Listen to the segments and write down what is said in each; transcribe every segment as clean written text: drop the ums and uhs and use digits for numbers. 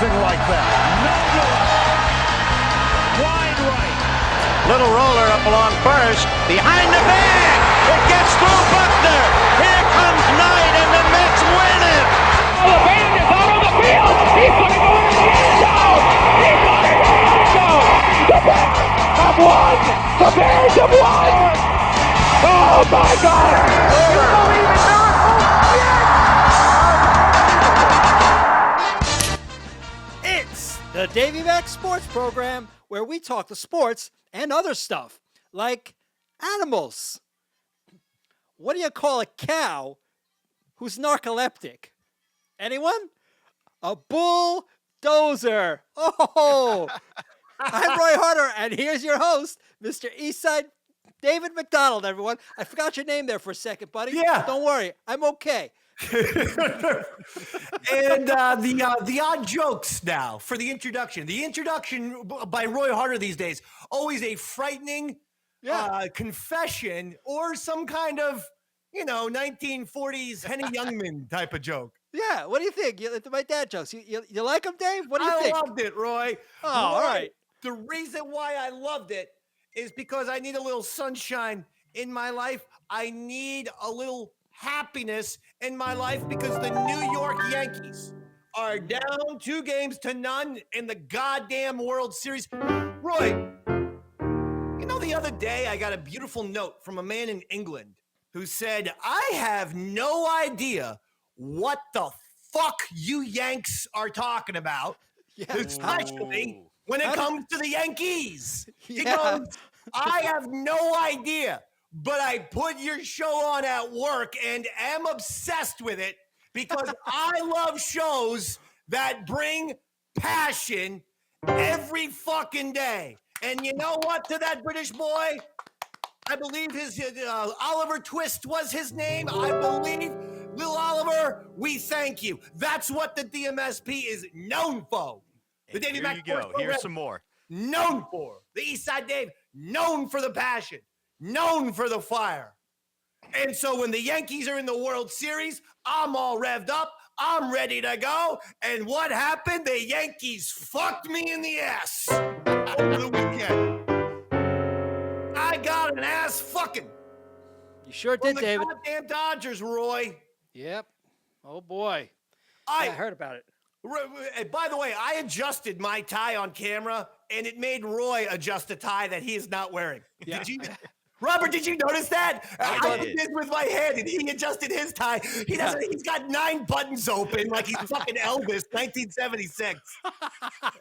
something like that. No good. Wide right. Little roller up along first. Behind the bag. It gets through Buckner. Here comes Knight, and the Mets win it. Oh, the band is out on the field. He's going to go in the end zone. He's going to go in the end zone. The Bears have won. The Bears have won. Oh, my God. You believe in miracles? Yes. It's the Davey Mac Sports Program, where we talk to sports and other stuff, like animals. What do you call a cow who's narcoleptic? Anyone? A bulldozer. Oh, I'm Roy Harter, and here's your host, Mr. Eastside David McDonald, everyone. I forgot your name there for a second, buddy. Yeah. Don't worry. I'm okay. And the odd jokes now for the introduction. The introduction by Roy Harter these days, always a frightening confession or some kind of, 1940s Henny Youngman type of joke. Yeah, what do you think? My dad jokes. You like them, Dave? What do you think? I loved it, Roy. Oh, all right. The reason why I loved it is because I need a little sunshine in my life. I need a little happiness in my life because the New York Yankees are down 2-0 in the goddamn World Series. Roy, the other day I got a beautiful note from a man in England who said, I have no idea what the fuck you Yanks are talking about, especially when it comes to the Yankees. He goes, I have no idea, but I put your show on at work and am obsessed with it because I love shows that bring passion every fucking day. And you know what, to that British boy? I believe his Oliver Twist was his name. I believe, Lil Oliver, we thank you. That's what the DMSP is known for. The Davey Mac Sports Program, here's some more. Known for. The Eastside Dave, known for the passion, known for the fire. And so when the Yankees are in the World Series, I'm all revved up. I'm ready to go. And what happened? The Yankees fucked me in the ass over the weekend. I got an ass fucking. You sure did, the David. Goddamn Dodgers, Roy. Yep. Oh, boy. I heard about it. By the way, I adjusted my tie on camera, and it made Roy adjust a tie that he is not wearing. Yeah. Did you? Robert, did you notice that? I did this with my hand, and he adjusted his tie. He doesn't. He's got 9 buttons open like he's fucking Elvis, 1976.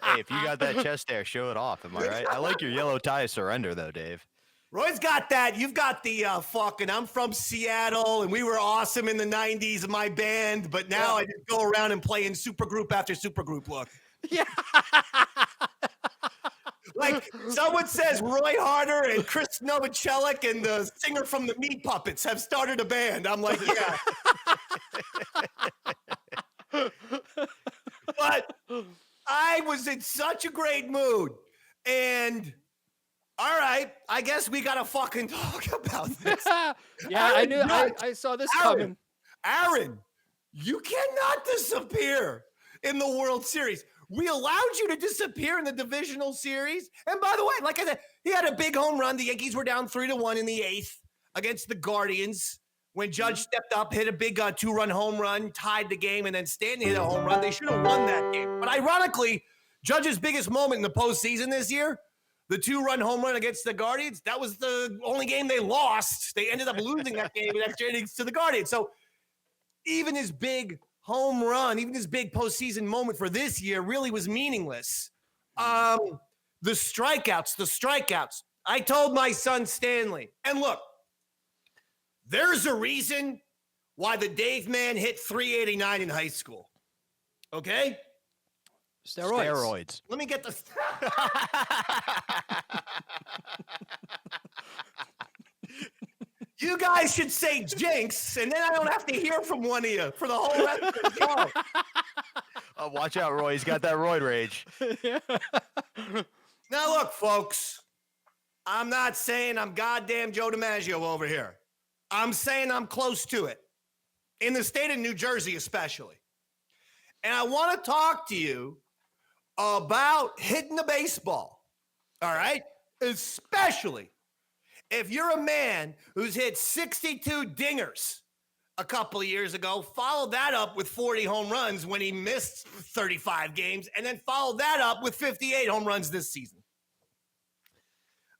Hey, if you got that chest hair, show it off. Am I right? I like your yellow tie surrender, though, Dave. Roy's got that. You've got the fucking, I'm from Seattle, and we were awesome in the 90s in my band, but now I just go around and play in supergroup after supergroup look. Yeah. Like someone says Roy Harter and Chris Novoselic and the singer from the Meat Puppets have started a band. I'm like, yeah. But I was in such a great mood. And all right, I guess we got to fucking talk about this. Yeah, I knew. I saw this coming. Aaron, you cannot disappear in the World Series. We allowed you to disappear in the divisional series. And by the way, like I said, he had a big home run. The Yankees were down 3-1 in the 8th against the Guardians. When Judge stepped up, hit a big 2-run home run, tied the game, and then Stanton hit a home run. They should have won that game. But ironically, Judge's biggest moment in the postseason this year, the 2-run home run against the Guardians, that was the only game they lost. They ended up losing that game in extra innings to the Guardians. So even his big home run, even his big postseason moment for this year really was meaningless. The strikeouts. I told my son Stanley, and look, there's a reason why the Dave man hit 389 in high school. Okay? Steroids. Let me get the... You guys should say jinx, and then I don't have to hear from one of you for the whole rest of the show. Watch out, Roy. He's got that roid rage. Now, look, folks. I'm not saying I'm goddamn Joe DiMaggio over here. I'm saying I'm close to it. In the state of New Jersey, especially. And I want to talk to you about hitting the baseball, all right? Especially if you're a man who's hit 62 dingers a couple of years ago, followed that up with 40 home runs when he missed 35 games, and then followed that up with 58 home runs this season.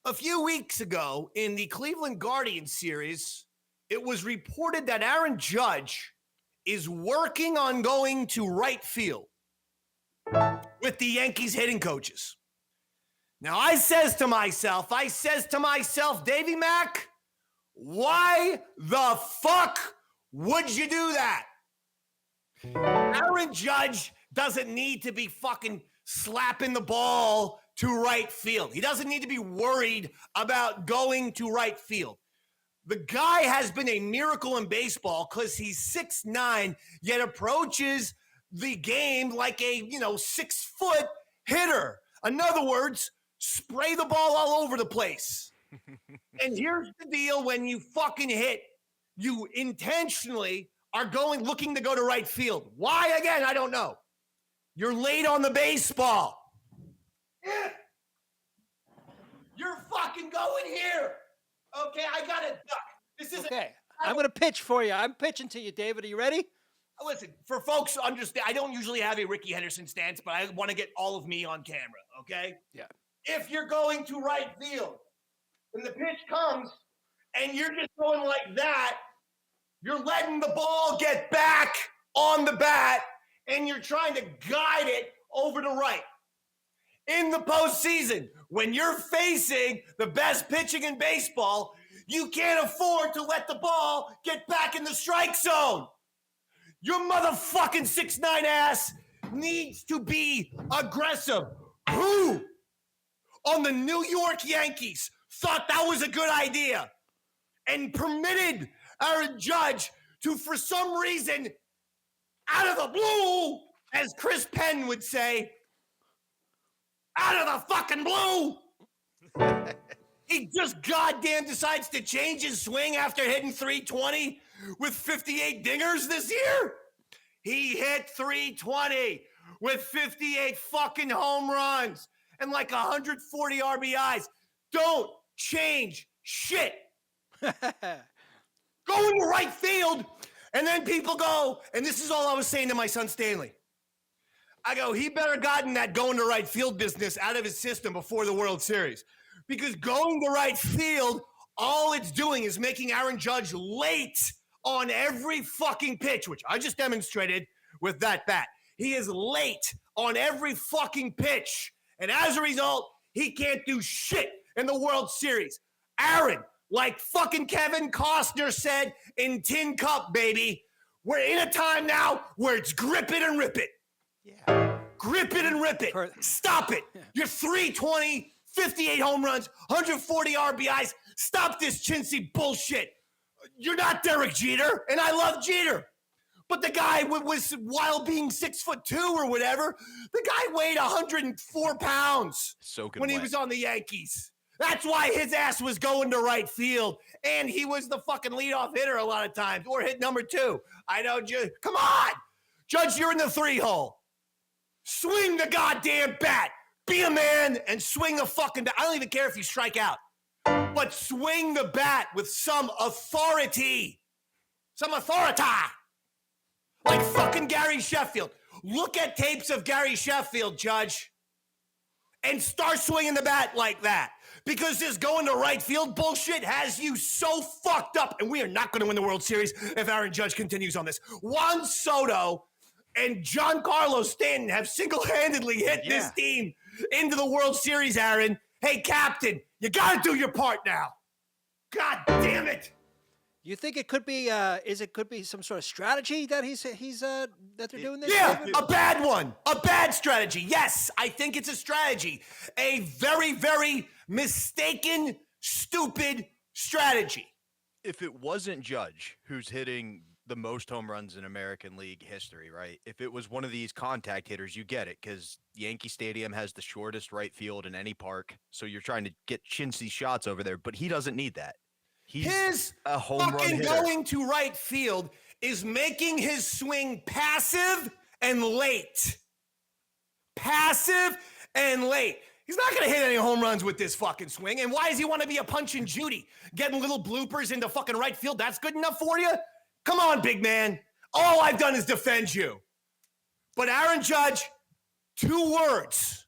A few weeks ago in the Cleveland Guardians series, it was reported that Aaron Judge is working on going to right field with the Yankees hitting coaches. Now, I says to myself, Davey Mac, why the fuck would you do that? Aaron Judge doesn't need to be fucking slapping the ball to right field. He doesn't need to be worried about going to right field. The guy has been a miracle in baseball because he's 6'9", yet approaches the game like a, 6-foot hitter. In other words, spray the ball all over the place. And here's the deal: when you fucking hit, you intentionally are looking to go to right field. Why? Again, I don't know. You're late on the baseball. You're fucking going here. Okay, I got to duck. This is okay. I'm going to pitch for you. I'm pitching to you, David. Are you ready? Listen, for folks to understand, I don't usually have a Ricky Henderson stance, but I want to get all of me on camera, okay? Yeah. If you're going to right field and the pitch comes and you're just going like that, you're letting the ball get back on the bat and you're trying to guide it over to right. In the postseason, when you're facing the best pitching in baseball, you can't afford to let the ball get back in the strike zone. Your motherfucking 6'9" ass needs to be aggressive. Who on the New York Yankees thought that was a good idea and permitted Aaron Judge to, for some reason, out of the blue, as Chris Penn would say, out of the fucking blue, he just goddamn decides to change his swing after hitting 320 with 58 dingers this year? He hit 320 with 58 fucking home runs and like 140 RBIs. Don't change shit. Go into right field, and then people go, and this is all I was saying to my son Stanley. I go, he better gotten that going to right field business out of his system before the World Series. Because going to right field, all it's doing is making Aaron Judge late on every fucking pitch, which I just demonstrated with that bat. He is late on every fucking pitch. And as a result, he can't do shit in the World Series. Aaron, like fucking Kevin Costner said in Tin Cup, baby, we're in a time now where it's grip it and rip it. Yeah. Grip it and rip it. Stop it. You're 320, 58 home runs, 140 RBIs. Stop this chintzy bullshit. You're not Derek Jeter, and I love Jeter. But the guy was, while being 6'2" or whatever, the guy weighed 104 pounds when he was on the Yankees. That's why his ass was going to right field. And he was the fucking leadoff hitter a lot of times, or hit number 2. I know, come on. Judge, you're in the 3-hole. Swing the goddamn bat. Be a man and swing the fucking bat. I don't even care if you strike out. But swing the bat with some authority. Some authority. Like fucking Gary Sheffield. Look at tapes of Gary Sheffield, Judge, and start swinging the bat like that. Because this going to right field bullshit has you so fucked up. And we are not going to win the World Series if Aaron Judge continues on this. Juan Soto and Giancarlo Stanton have single-handedly hit this team into the World Series, Aaron. Hey, Captain, you got to do your part now. God damn it. You think it could be? Could be some sort of strategy that that they're doing this? Yeah, David? a bad one, a bad strategy. Yes, I think it's a strategy, a very, very mistaken, stupid strategy. If it wasn't Judge who's hitting the most home runs in American League history, right? If it was one of these contact hitters, you get it, because Yankee Stadium has the shortest right field in any park, so you're trying to get chintzy shots over there. But he doesn't need that. His a home run hitter. Going to right field is making his swing passive and late. passive and late. He's not going to hit any home runs with this fucking swing. And why does he want to be a Punch and Judy? Getting little bloopers into fucking right field, that's good enough for you? Come on, big man. All I've done is defend you. But Aaron Judge, 2 words.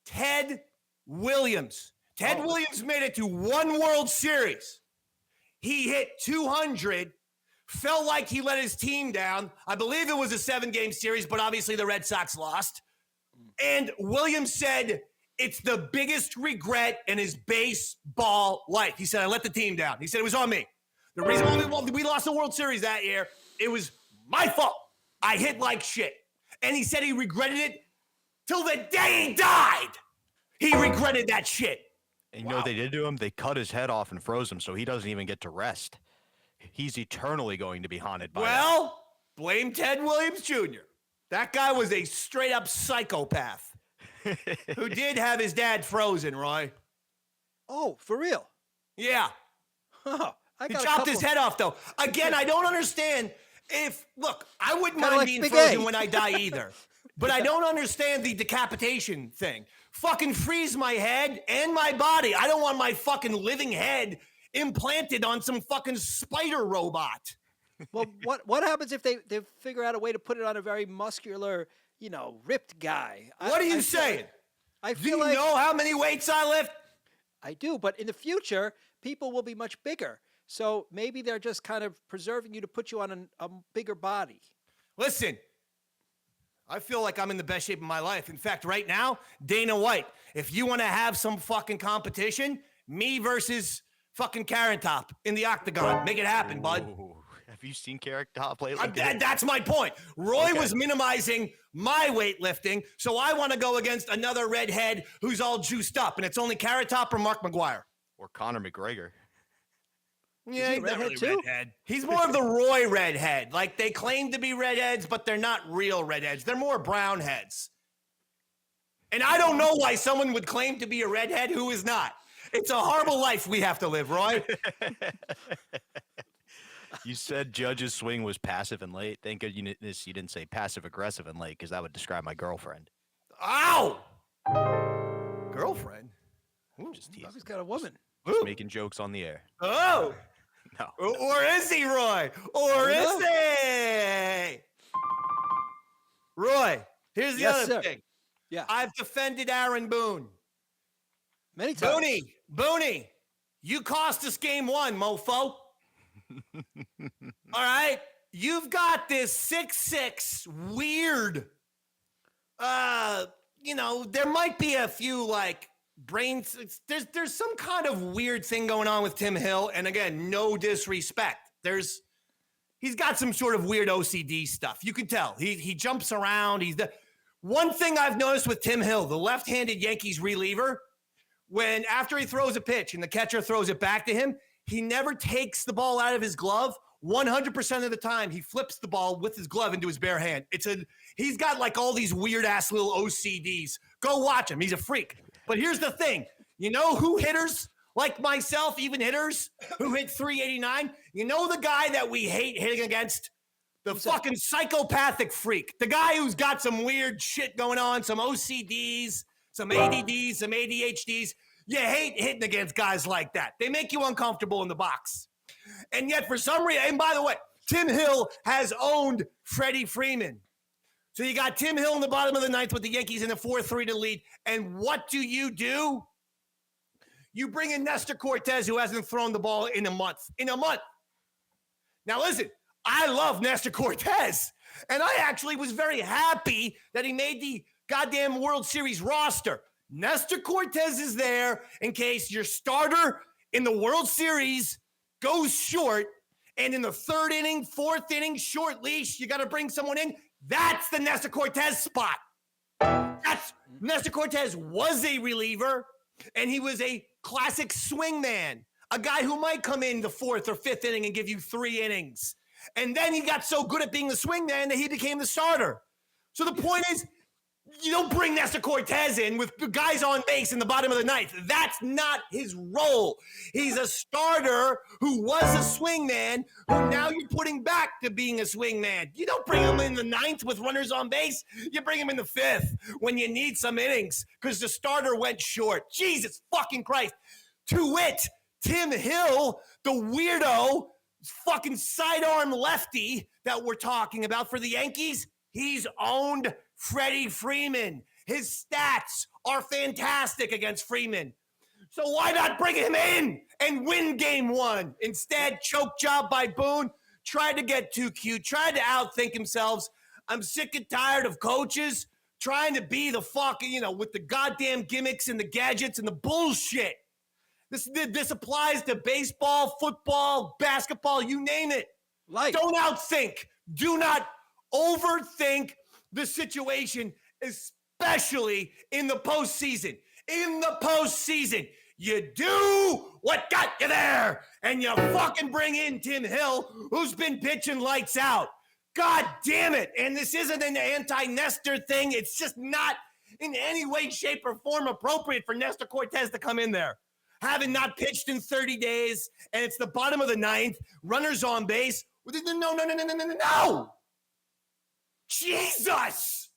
Ted Williams. Ted Williams made it to 1 World Series. He hit 200, felt like he let his team down. I believe it was a 7-game series, but obviously the Red Sox lost. And Williams said it's the biggest regret in his baseball life. He said, I let the team down. He said, it was on me. The reason why we lost the World Series that year, it was my fault. I hit like shit. And he said he regretted it till the day he died. He regretted that shit. And you know what they did to him? They cut his head off and froze him, so he doesn't even get to rest. He's eternally going to be haunted by that. Blame Ted Williams Jr. That guy was a straight-up psychopath who did have his dad frozen, Roy. Oh, for real? Yeah. Huh. He chopped his head off, though. Again, I don't understand look, I wouldn't Kinda mind like being Big frozen A. when I die either. But I don't understand the decapitation thing. Fucking freeze my head and my body. I don't want my fucking living head implanted on some fucking spider robot. Well, what happens if they figure out a way to put it on a very muscular, ripped guy? What are you saying? I Do feel you like know how many weights I lift? I do, but in the future, people will be much bigger. So maybe they're just kind of preserving you to put you on a bigger body. Listen, I feel like I'm in the best shape of my life. In fact, right now, Dana White, if you want to have some fucking competition, me versus fucking Carrot Top in the octagon. Make it happen, bud. Ooh. Have you seen Carrot Top lately? That's my point. Roy was minimizing my weightlifting, so I want to go against another redhead who's all juiced up, and it's only Carrot Top or Mark McGuire. Or Conor McGregor. Yeah, he he's not redhead really too? redhead. He's more of the Roy redhead. Like, they claim to be redheads, but they're not real redheads. They're more brown heads. And I don't know why someone would claim to be a redhead who is not. It's a horrible life we have to live, Roy. You said Judge's swing was passive and late. Thank goodness you didn't say passive-aggressive and late, because that would describe my girlfriend. Ow! Girlfriend? Ooh, just teasing. He's got a woman. Just making jokes on the air. Oh! No. Or is he, Roy? Or is he? Roy, here's the other thing. Yeah. I've defended Aaron Boone. Many times. Booney, you cost us game 1, mofo. All right? You've got this 6'6", weird, there might be a few, brains. There's some kind of weird thing going on with Tim Hill, and again, no disrespect. He's got some sort of weird OCD stuff. You can tell. He jumps around. One thing I've noticed with Tim Hill, the left-handed Yankees reliever, when after he throws a pitch and the catcher throws it back to him, he never takes the ball out of his glove. 100% of the time, he flips the ball with his glove into his bare hand. He's got all these weird-ass little OCDs. Go watch him. He's a freak. But here's the thing. You know who hitters like myself, even hitters who hit 389? You know the guy that we hate hitting against? The fucking psychopathic freak. The guy who's got some weird shit going on, some OCDs, some ADDs, some ADHDs. You hate hitting against guys like that. They make you uncomfortable in the box. And yet for some reason, and by the way, Tim Hill has owned Freddie Freeman. So you got Tim Hill in the bottom of the ninth with the Yankees in the 4-3 to lead. And what do? You bring in Nestor Cortez, who hasn't thrown the ball in a month. Now listen, I love Nestor Cortez. And I actually was very happy that he made the goddamn World Series roster. Nestor Cortez is there in case your starter in the World Series goes short. And in the 3rd inning, 4th inning, short leash, you got to bring someone in. That's the Nestor Cortez spot. Nestor Cortez was a reliever, and he was a classic swing man, a guy who might come in the 4th or 5th inning and give you 3 innings. And then he got so good at being the swing man that he became the starter. So the point is, You don't bring Nestor Cortez in with guys on base in the bottom of the ninth. That's not his role. He's a starter who was a swingman, who now you're putting back to being a swingman. You don't bring him in the ninth with runners on base. You bring him in the fifth when you need some innings because the starter went short. Jesus fucking Christ. To wit, Tim Hill, the weirdo, fucking sidearm lefty that we're talking about for the Yankees, he's owned Freddie Freeman. His stats are fantastic against Freeman. So why not bring him in and win game one? Instead, choke job by Boone, tried to get too cute, tried to outthink themselves. I'm sick and tired of coaches trying to be the fucking, with the goddamn gimmicks and the gadgets and the bullshit. This applies to baseball, football, basketball, you name it. Life. Don't outthink. Do not overthink the situation, especially in the postseason. In the postseason, you do what got you there, and you fucking bring in Tim Hill, who's been pitching lights out. God damn it. And this isn't an anti-Nestor thing. It's just not in any way, shape, or form appropriate for Nestor Cortez to come in there. Having not pitched in 30 days, and it's the bottom of the ninth, runners on base. No. Jesus!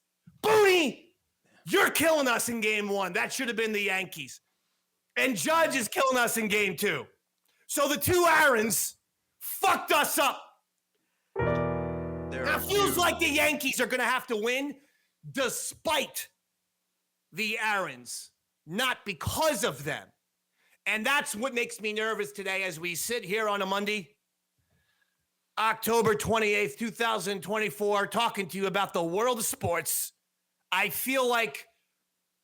Booney, you're killing us in game one. That should have been the Yankees. And Judge is killing us in game two. So the two Aarons fucked us up. Now, it feels like the Yankees are going to have to win despite the Aarons, not because of them. And that's what makes me nervous today as we sit here on a Monday, October 28th, 2024, talking to you about the world of sports. I feel like,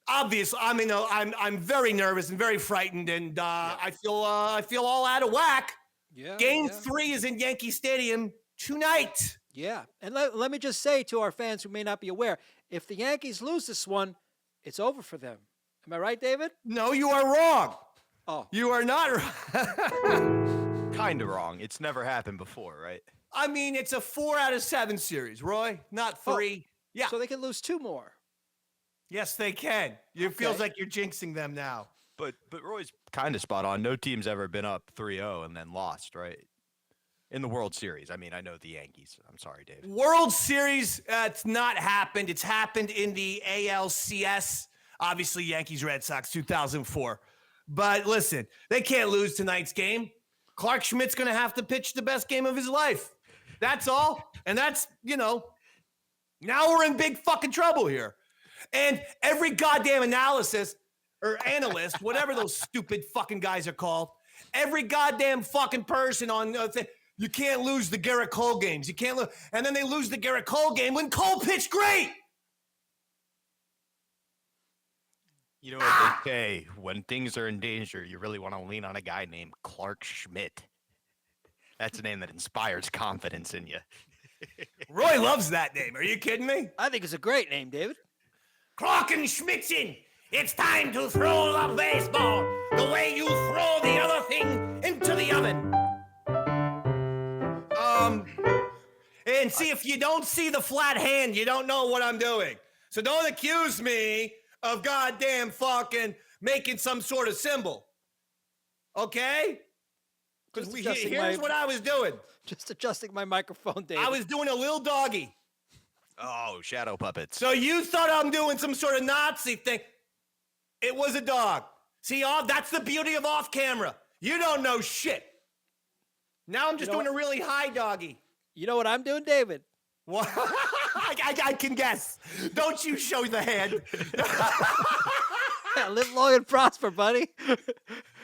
obviously, I'm very nervous and very frightened, and I feel all out of whack. Yeah. Game 3 is in Yankee Stadium tonight. Yeah, and let me just say to our fans who may not be aware, if the Yankees lose this one, it's over for them. Am I right, David? No, you are wrong. Oh. You are not wrong. Kind of wrong. It's never happened before, right? I mean, it's a 4 out of 7 series, Roy, not 3. Yeah. So they can lose 2 more. Yes, they can. It feels like you're jinxing them now. But Roy's kind of spot on. No team's ever been up 3-0 and then lost, right? In the World Series. I mean, I know the Yankees. I'm sorry, Dave. World Series, it's not happened. It's happened in the ALCS. Obviously, Yankees, Red Sox, 2004. But listen, they can't lose tonight's game. Clark Schmidt's going to have to pitch the best game of his life. That's all. And that's, now we're in big fucking trouble here. And every goddamn analyst, whatever those stupid fucking guys are called, every goddamn fucking person on you can't lose the Garrett Cole games. You can't lose. And then they lose the Garrett Cole game when Cole pitched great. You know what they say, when things are in danger, you really want to lean on a guy named Clark Schmidt. That's a name that inspires confidence in you. Roy loves that name. Are you kidding me? I think it's a great name, David. Clark and Schmidtson, it's time to throw the baseball the way you throw the other thing into the oven. And see, if you don't see the flat hand, you don't know what I'm doing. So don't accuse me of goddamn fucking making some sort of symbol. Okay? Because here's what I was doing. Just adjusting my microphone, David. I was doing a little doggy. Oh, shadow puppets. So you thought I'm doing some sort of Nazi thing. It was a dog. See, that's the beauty of off camera. You don't know shit. Now I'm just doing a really high doggy. You know what I'm doing, David? What? I can guess. Don't you show the hand. Live long and prosper, buddy.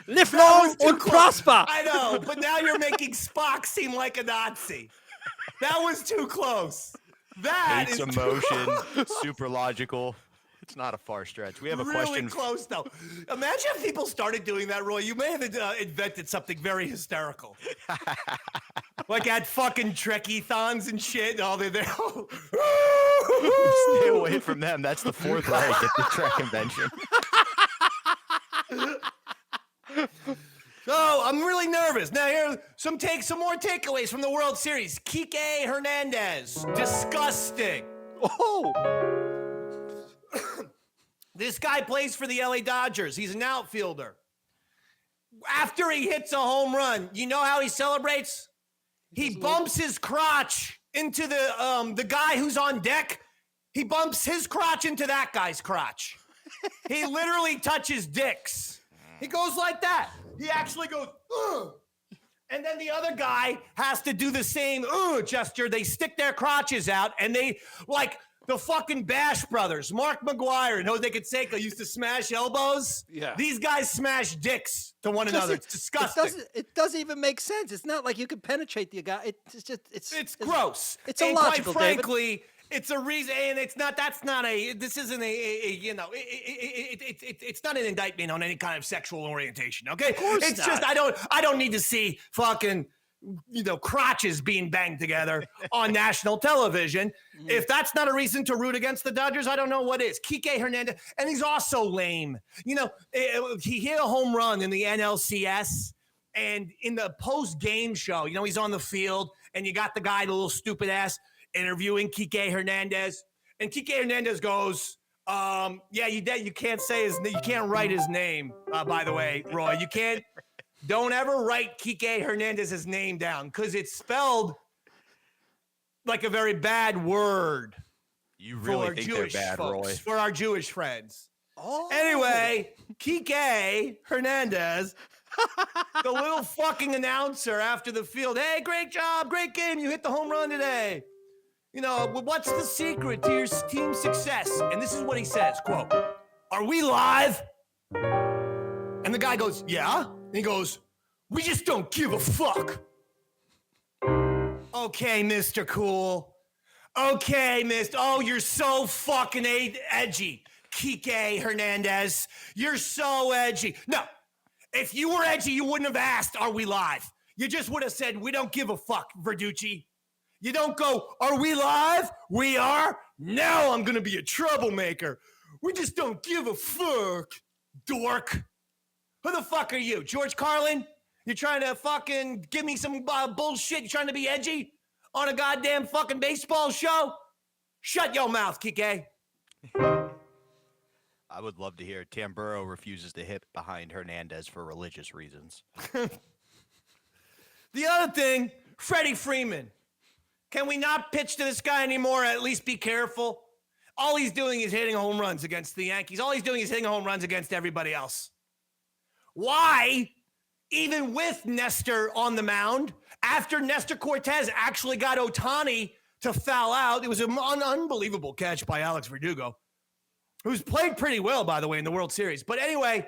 Live long and prosper. I know, but now you're making Spock seem like a Nazi. That was too close. That Hates is emotion, super logical. It's not a far stretch. We have a question. Really close, though. Imagine if people started doing that, Roy. You may have invented something very hysterical. Like at fucking Trekkie-thons and shit. Oh, they're there. Stay away from them. That's the fourth leg at the Trek convention. So I'm really nervous. Now here are some more takeaways from the World Series. Kike Hernandez, disgusting. Oh. This guy plays for the LA Dodgers. He's an outfielder. After he hits a home run, you know how he celebrates? He bumps his crotch into the guy who's on deck. He bumps his crotch into that guy's crotch. He literally touches dicks. He goes like that. He actually goes, ugh. And then the other guy has to do the same gesture. They stick their crotches out, and they, like the fucking Bash Brothers, Mark McGuire and Jose Canseco used to smash elbows. Yeah. These guys smash dicks to one another. It's disgusting. It doesn't even make sense. It's not like you can penetrate the guy. It's gross. It's and illogical, quite frankly, David. it's a reason, and it's not. This isn't it's not an indictment on any kind of sexual orientation. Okay, of course it's not. just I don't need to see fucking crotches being banged together on national television. If that's not a reason to root against the Dodgers, I don't know what is. Kike Hernandez, and he's also lame. He hit a home run in the NLCS. And in the post-game show, he's on the field, and you got the guy, the little stupid ass, interviewing Kike Hernandez, and Kike Hernandez goes, you can't say you can't write his name, by the way, Roy. You can't, don't ever write Kike Hernandez's name down, because it's spelled like a very bad word. You really think Jewish they're bad, folks, Roy? for our Jewish friends. Oh. Anyway, Kike Hernandez, the little fucking announcer after the field, hey, great job, great game, you hit the home run today. What's the secret to your team's success? And this is what he says, quote, are we live? And the guy goes, yeah. And he goes, we just don't give a fuck. Okay, Mr. Cool. Okay, oh, you're so fucking edgy. Kike Hernandez, you're so edgy. No, if you were edgy, you wouldn't have asked, are we live? You just would have said, we don't give a fuck, Verducci. You don't go, are we live? We are? Now I'm going to be a troublemaker. We just don't give a fuck, dork. Who the fuck are you, George Carlin? You're trying to fucking give me some bullshit? You're trying to be edgy on a goddamn fucking baseball show? Shut your mouth, Kike. I would love to hear Tamburro refuses to hit behind Hernandez for religious reasons. The other thing, Freddie Freeman. Can we not pitch to this guy anymore? At least be careful. All he's doing is hitting home runs against the Yankees. All he's doing is hitting home runs against everybody else. Why, even with Nestor on the mound, after Nestor Cortez actually got Ohtani to foul out, it was an unbelievable catch by Alex Verdugo, who's played pretty well, by the way, in the World Series. But anyway,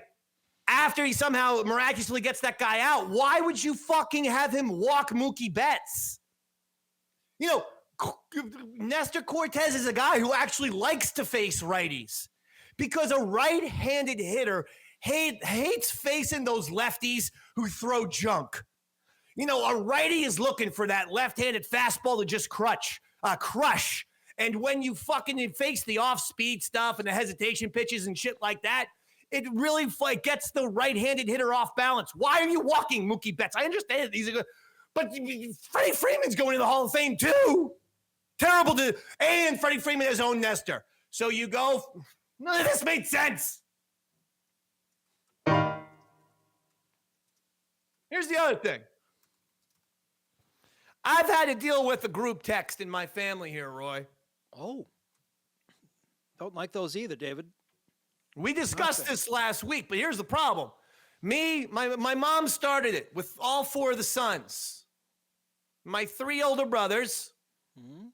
after he somehow miraculously gets that guy out, why would you fucking have him walk Mookie Betts? Nestor Cortez is a guy who actually likes to face righties, because a right-handed hitter hates facing those lefties who throw junk. A righty is looking for that left-handed fastball to just crush. And when you fucking face the off-speed stuff and the hesitation pitches and shit like that, it really gets the right-handed hitter off balance. Why are you walking Mookie Betts? I understand it. But Freddie Freeman's going to the Hall of Fame too. Terrible and Freddie Freeman has owned Nestor. So you go, none of this made sense. Here's the other thing. I've had to deal with a group text in my family here, Roy. Oh. Don't like those either, David. We discussed this last week, but here's the problem. My mom started it with all four of the sons. My three older brothers. Mm-hmm.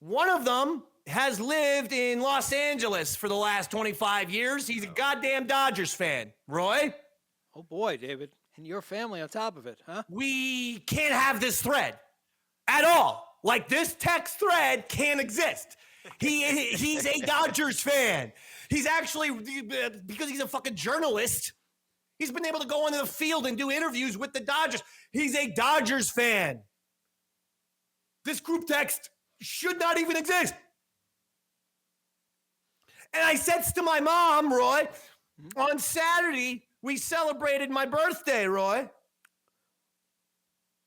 One of them has lived in Los Angeles for the last 25 years. He's a goddamn Dodgers fan. Roy? Oh, boy, David. And your family on top of it, huh? We can't have this thread at all. Like, this text thread can't exist. He's a Dodgers fan. He's actually, because he's a fucking journalist, he's been able to go onto the field and do interviews with the Dodgers. He's a Dodgers fan. This group text should not even exist. And I said to my mom, Roy, on Saturday, we celebrated my birthday, Roy.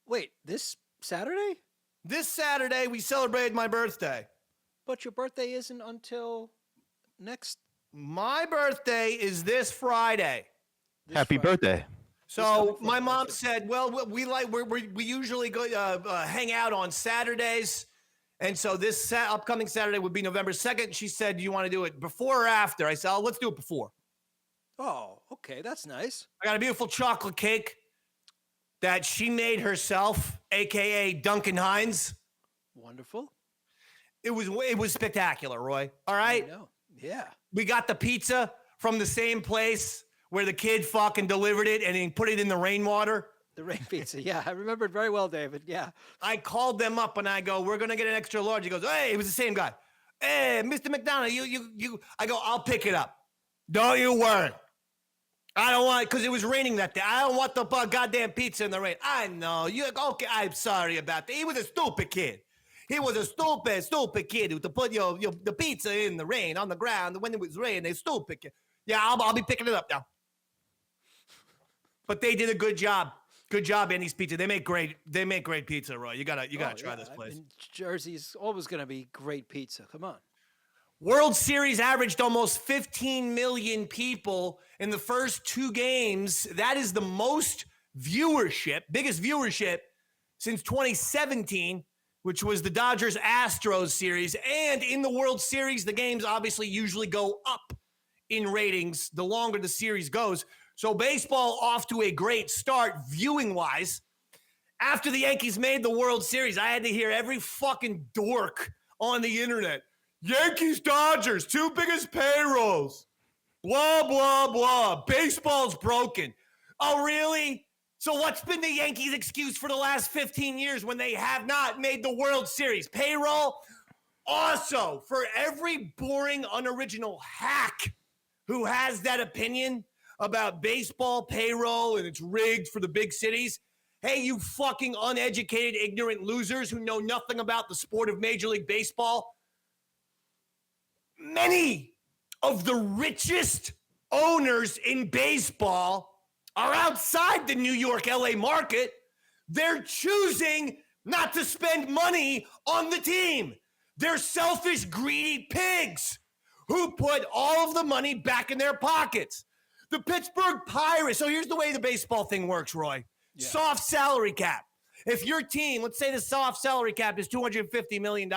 Wait, this Saturday? This Saturday, we celebrated my birthday. But your birthday isn't until next My birthday is this Friday. Happy birthday. So my mom said, well, we usually go hang out on Saturdays. And so this upcoming Saturday would be November 2nd. She said, do you want to do it before or after? I said, let's do it before. Oh, okay. That's nice. I got a beautiful chocolate cake that she made herself, a.k.a. Duncan Hines. Wonderful. It was spectacular, Roy. All right? I know. Yeah. We got the pizza from the same place where the kid fucking delivered it and he put it in the rainwater. The rain pizza. Yeah, I remember it very well, David. Yeah. I called them up and I go, we're going to get an extra large. He goes, hey, it was the same guy. Hey, Mr. McDonald, you. I go, I'll pick it up. Don't you worry. I don't want, because it was raining that day. I don't want the goddamn pizza in the rain. I know. Okay, I'm sorry about that. He was a stupid kid. He was a stupid kid who to put the pizza in the rain on the ground when it was raining. Stupid kid. Yeah, I'll be picking it up now. But they did a good job. Good job, Andy's Pizza. They make great pizza, Roy. You gotta try this place. I mean, Jersey's always gonna be great pizza. Come on. World Series averaged almost 15 million people in the first 2 games. That is the most viewership, biggest viewership since 2017, which was the Dodgers-Astros series. And in the World Series, the games obviously usually go up in ratings the longer the series goes. So baseball off to a great start viewing-wise. After the Yankees made the World Series, I had to hear every fucking dork on the internet. Yankees, Dodgers, 2 biggest payrolls. Blah, blah, blah. Baseball's broken. Oh, really? So what's been the Yankees' excuse for the last 15 years when they have not made the World Series? Payroll? Also, for every boring, unoriginal hack who has that opinion about baseball payroll and it's rigged for the big cities, hey, you fucking uneducated, ignorant losers who know nothing about the sport of Major League Baseball. Many of the richest owners in baseball are outside the New York, LA market. They're choosing not to spend money on the team. They're selfish, greedy pigs who put all of the money back in their pockets. The Pittsburgh Pirates. So here's the way the baseball thing works, Roy. Yeah. Soft salary cap. If your team, let's say the soft salary cap is $250 million.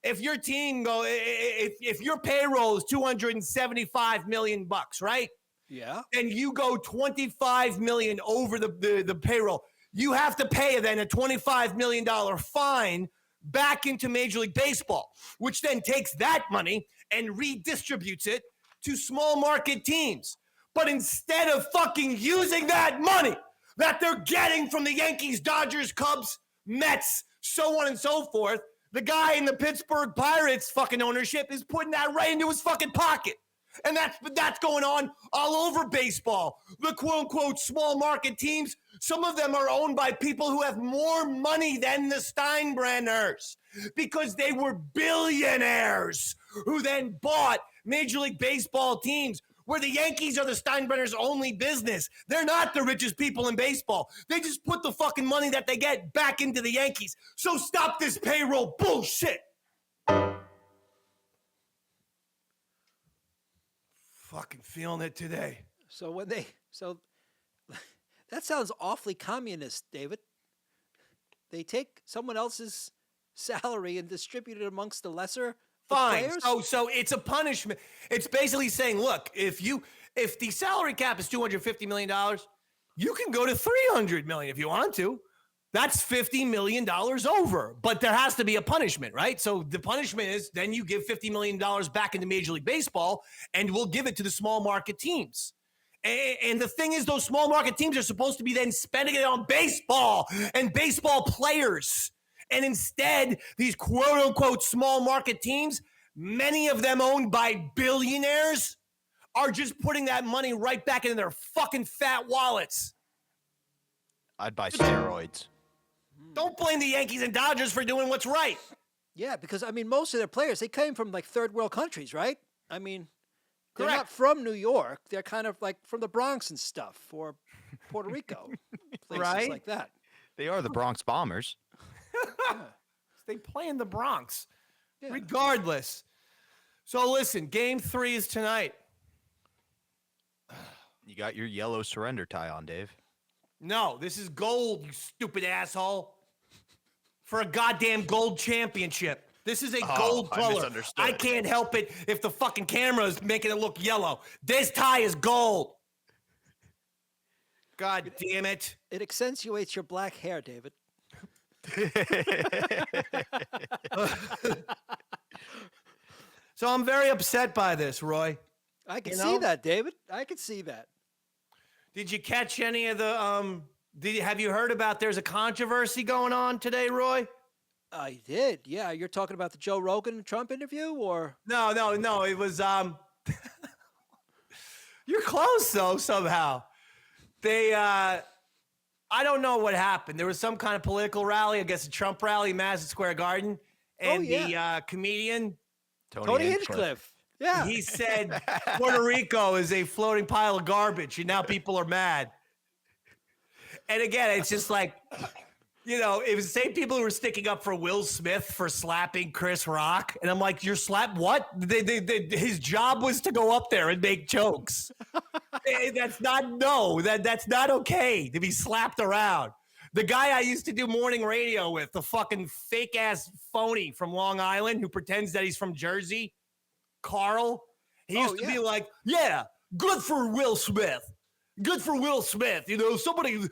If your team if your payroll is $275 million, right? Yeah. And you go $25 million over the payroll, you have to pay then a $25 million fine back into Major League Baseball, which then takes that money and redistributes it to small market teams. But instead of fucking using that money that they're getting from the Yankees, Dodgers, Cubs, Mets, so on and so forth, the guy in the Pittsburgh Pirates fucking ownership is putting that right into his fucking pocket. And that's going on all over baseball. The quote-unquote small market teams, some of them are owned by people who have more money than the Steinbrenners because they were billionaires who then bought Major League Baseball teams where the Yankees are the Steinbrenners' only business. They're not the richest people in baseball. They just put the fucking money that they get back into the Yankees. So stop this payroll bullshit. Fucking feeling it today. So that sounds awfully communist, David. They take someone else's salary and distribute it amongst the lesser fine. players? So it's a punishment. It's basically saying, look, if the salary cap is $250 million, you can go to $300 million if you want to. That's $50 million over. But there has to be a punishment, right? So the punishment is then you give $50 million back into Major League Baseball, and we'll give it to the small market teams. And the thing is, those small market teams are supposed to be then spending it on baseball and baseball players. And instead, these quote-unquote small market teams, many of them owned by billionaires, are just putting that money right back into their fucking fat wallets. I'd buy steroids. Don't blame the Yankees and Dodgers for doing what's right. Yeah, because, I mean, most of their players, they came from, like, third world countries, right? I mean, they're Correct. not from New York. They're kind of, like, from the Bronx and stuff, or Puerto Rico, places Right? like that. They are the Bronx Bombers. They play in the Bronx. Yeah. Regardless. So listen, game 3 is tonight. You got your yellow surrender tie on, Dave. No, this is gold, you stupid asshole. For a goddamn gold championship. This is a gold color. misunderstood. I can't help it if the fucking camera is making it look yellow. This tie is gold. God damn it. It accentuates your black hair, David. So I'm very upset by this, Roy. I can You see know? that, David. I can see that. Did you catch any of the have you heard about there's a controversy going on today, Roy? I did. Yeah, you're talking about the Joe Rogan Trump interview, or No. It was you're close though, somehow. They I don't know what happened. There was some kind of political rally, I guess a Trump rally in Madison Square Garden. And the comedian Tony Hinchcliffe. Yeah. he said Puerto Rico is a floating pile of garbage, and now people are mad. And again, it's just like, you know, it was the same people who were sticking up for Will Smith for slapping Chris Rock. And I'm like, you're slap what? His job was to go up there and make jokes. That's not okay to be slapped around. The guy I used to do morning radio with, the fucking fake ass phony from Long Island who pretends that he's from Jersey, Carl, he used to be like, yeah, good for Will Smith. Good for Will Smith. You know, somebody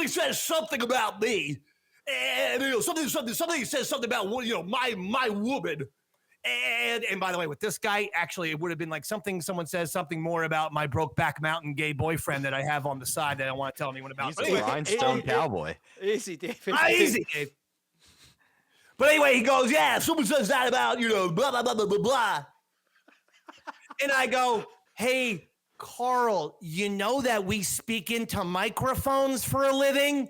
says something about me. And you know, somebody says something about, you know, my woman. And by the way, with this guy, actually, it would have been like someone says something more about my Brokeback Mountain gay boyfriend that I have on the side that I don't want to tell anyone about. He's a rhinestone cowboy. Easy, David. Easy, Dave. But anyway, he goes, yeah, someone says that about, you know, blah, blah, blah, blah, blah, blah. And I go, hey, Carl, you know that we speak into microphones for a living?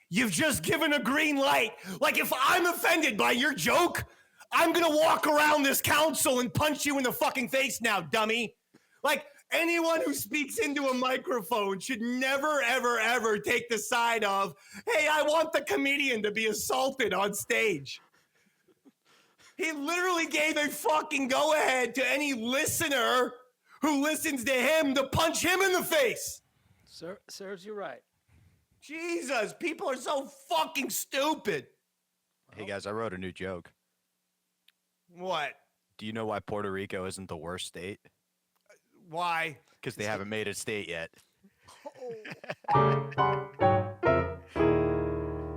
You've just given a green light. Like, if I'm offended by your joke, I'm going to walk around this council and punch you in the fucking face now, dummy. Like, anyone who speaks into a microphone should never, ever, ever take the side of, hey, I want the comedian to be assaulted on stage. He literally gave a fucking go-ahead to any listener who listens to him to punch him in the face. Serves you right. Jesus, people are so fucking stupid. Hey, guys, I wrote a new joke. What? Do you know why Puerto Rico isn't the worst state? Why? Because they haven't made a state yet.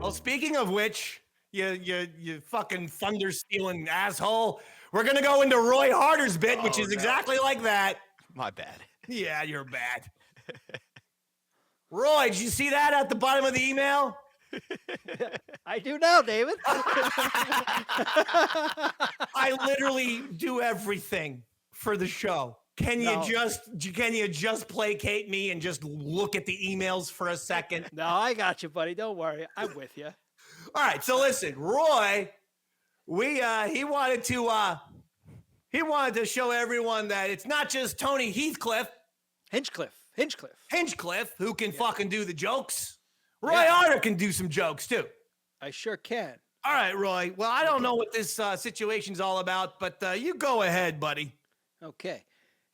Well, speaking of which, you fucking thunder-stealing asshole, we're going to go into Roy Harter's bit, which is exactly like that. My bad. Yeah, you're bad. Roy, did you see that at the bottom of the email? I do now, David. I literally do everything for the show. Can you just placate me and just look at the emails for a second? No, I got you, buddy. Don't worry. I'm with you. All right, so listen, Roy, he wanted to show everyone that it's not just Tony Hinchcliffe, who can fucking do the jokes. Roy Harter can do some jokes too. I sure can. All right, Roy. Well, I don't know what this situation's all about, but you go ahead, buddy. Okay.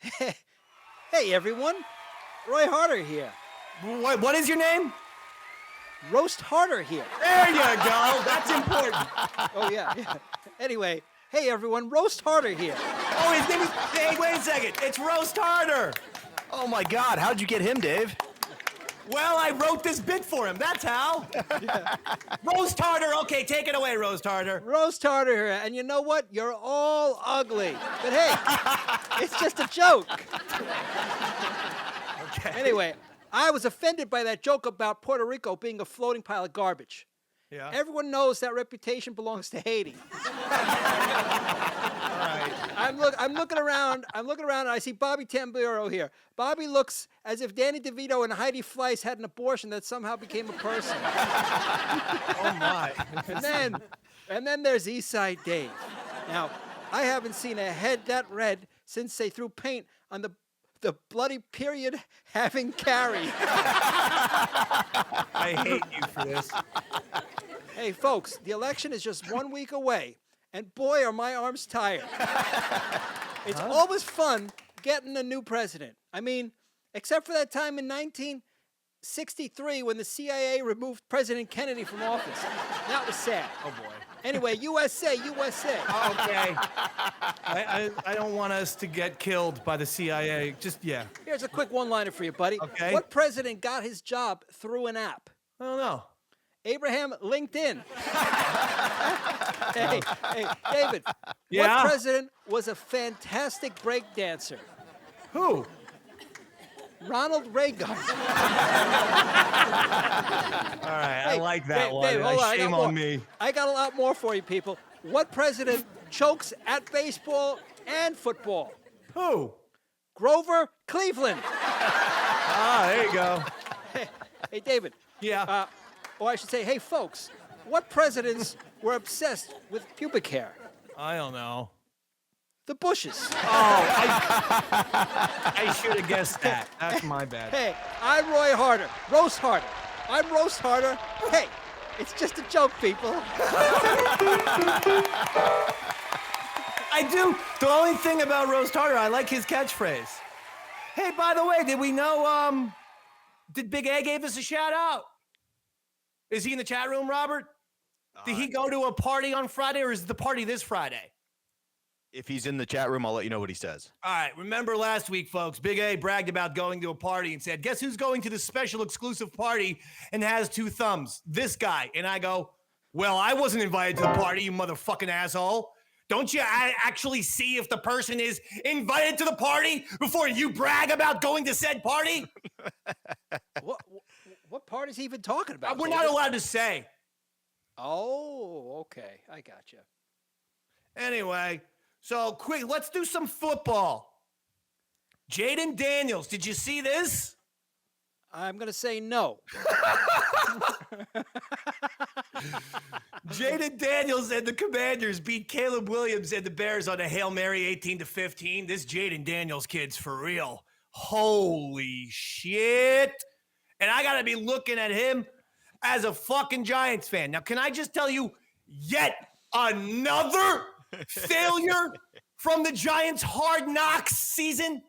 Hey, everyone. Roy Harter here. What is your name? Roast Harter here. There you go. That's important. Oh, yeah. Anyway, hey, everyone. Roast Harter here. Oh, his name is... Hey, wait a second. It's Roast Harter. Oh, my God. How'd you get him, Dave? Well, I wrote this bit for him. That's how. Roast Harter. Okay, take it away, Roast Harter. Roast Harter here. And you know what? You're all ugly. But hey, it's just a joke. Okay. Anyway, I was offended by that joke about Puerto Rico being a floating pile of garbage. Yeah. Everyone knows that reputation belongs to Haiti. All right. I'm looking around, and I see Bobby Tamburro here. Bobby looks as if Danny DeVito and Heidi Fleiss had an abortion that somehow became a person. Oh, my. And then there's Eastside Dave. Now, I haven't seen a head that red since they threw paint on the bloody period having Carrie. I hate you for this. Hey, folks, the election is just 1 week away, and boy, are my arms tired. It's always fun getting a new president. I mean, except for that time in 1963 when the CIA removed President Kennedy from office. That was sad. Oh, boy. Anyway, USA. Okay. I don't want us to get killed by the CIA. Just, yeah. Here's a quick one-liner for you, buddy. Okay. What president got his job through an app? I don't know. Abraham LinkedIn. hey, David. Yeah? What president was a fantastic break dancer? Who? Ronald Reagan. All right, I like that Dave, one. Dave, hold on, Shame on me. I got a lot more for you, people. What president chokes at baseball and football? Who? Grover Cleveland. There you go. Hey, David. Yeah. Or I should say, hey, folks, what presidents were obsessed with pubic hair? I don't know. The Bushes. I should have guessed that. That's my bad. Hey, I'm Roy Harter. Roast Harter. I'm Roast Harter. Hey, it's just a joke, people. I do. The only thing about Roast Harter, I like his catchphrase. Hey, by the way, did we know, did Big A gave us a shout out? Is he in the chat room, Robert? Did he go to a party on Friday, or is the party this Friday? If he's in the chat room, I'll let you know what he says. All right, remember last week, folks, Big A bragged about going to a party and said, guess who's going to the special exclusive party and has two thumbs? This guy. And I go, well, I wasn't invited to the party, you motherfucking asshole. Don't you actually see if the person is invited to the party before you brag about going to said party? What part is he even talking about? We're not allowed to say. Oh, okay. I got you. Anyway, so quick, let's do some football. Jaden Daniels, did you see this? I'm going to say no. Jaden Daniels and the Commanders beat Caleb Williams and the Bears on a Hail Mary 18-15. This Jaden Daniels kid's for real. Holy shit. And I got to be looking at him as a fucking Giants fan. Now, can I just tell you yet another failure from the Giants' Hard Knocks season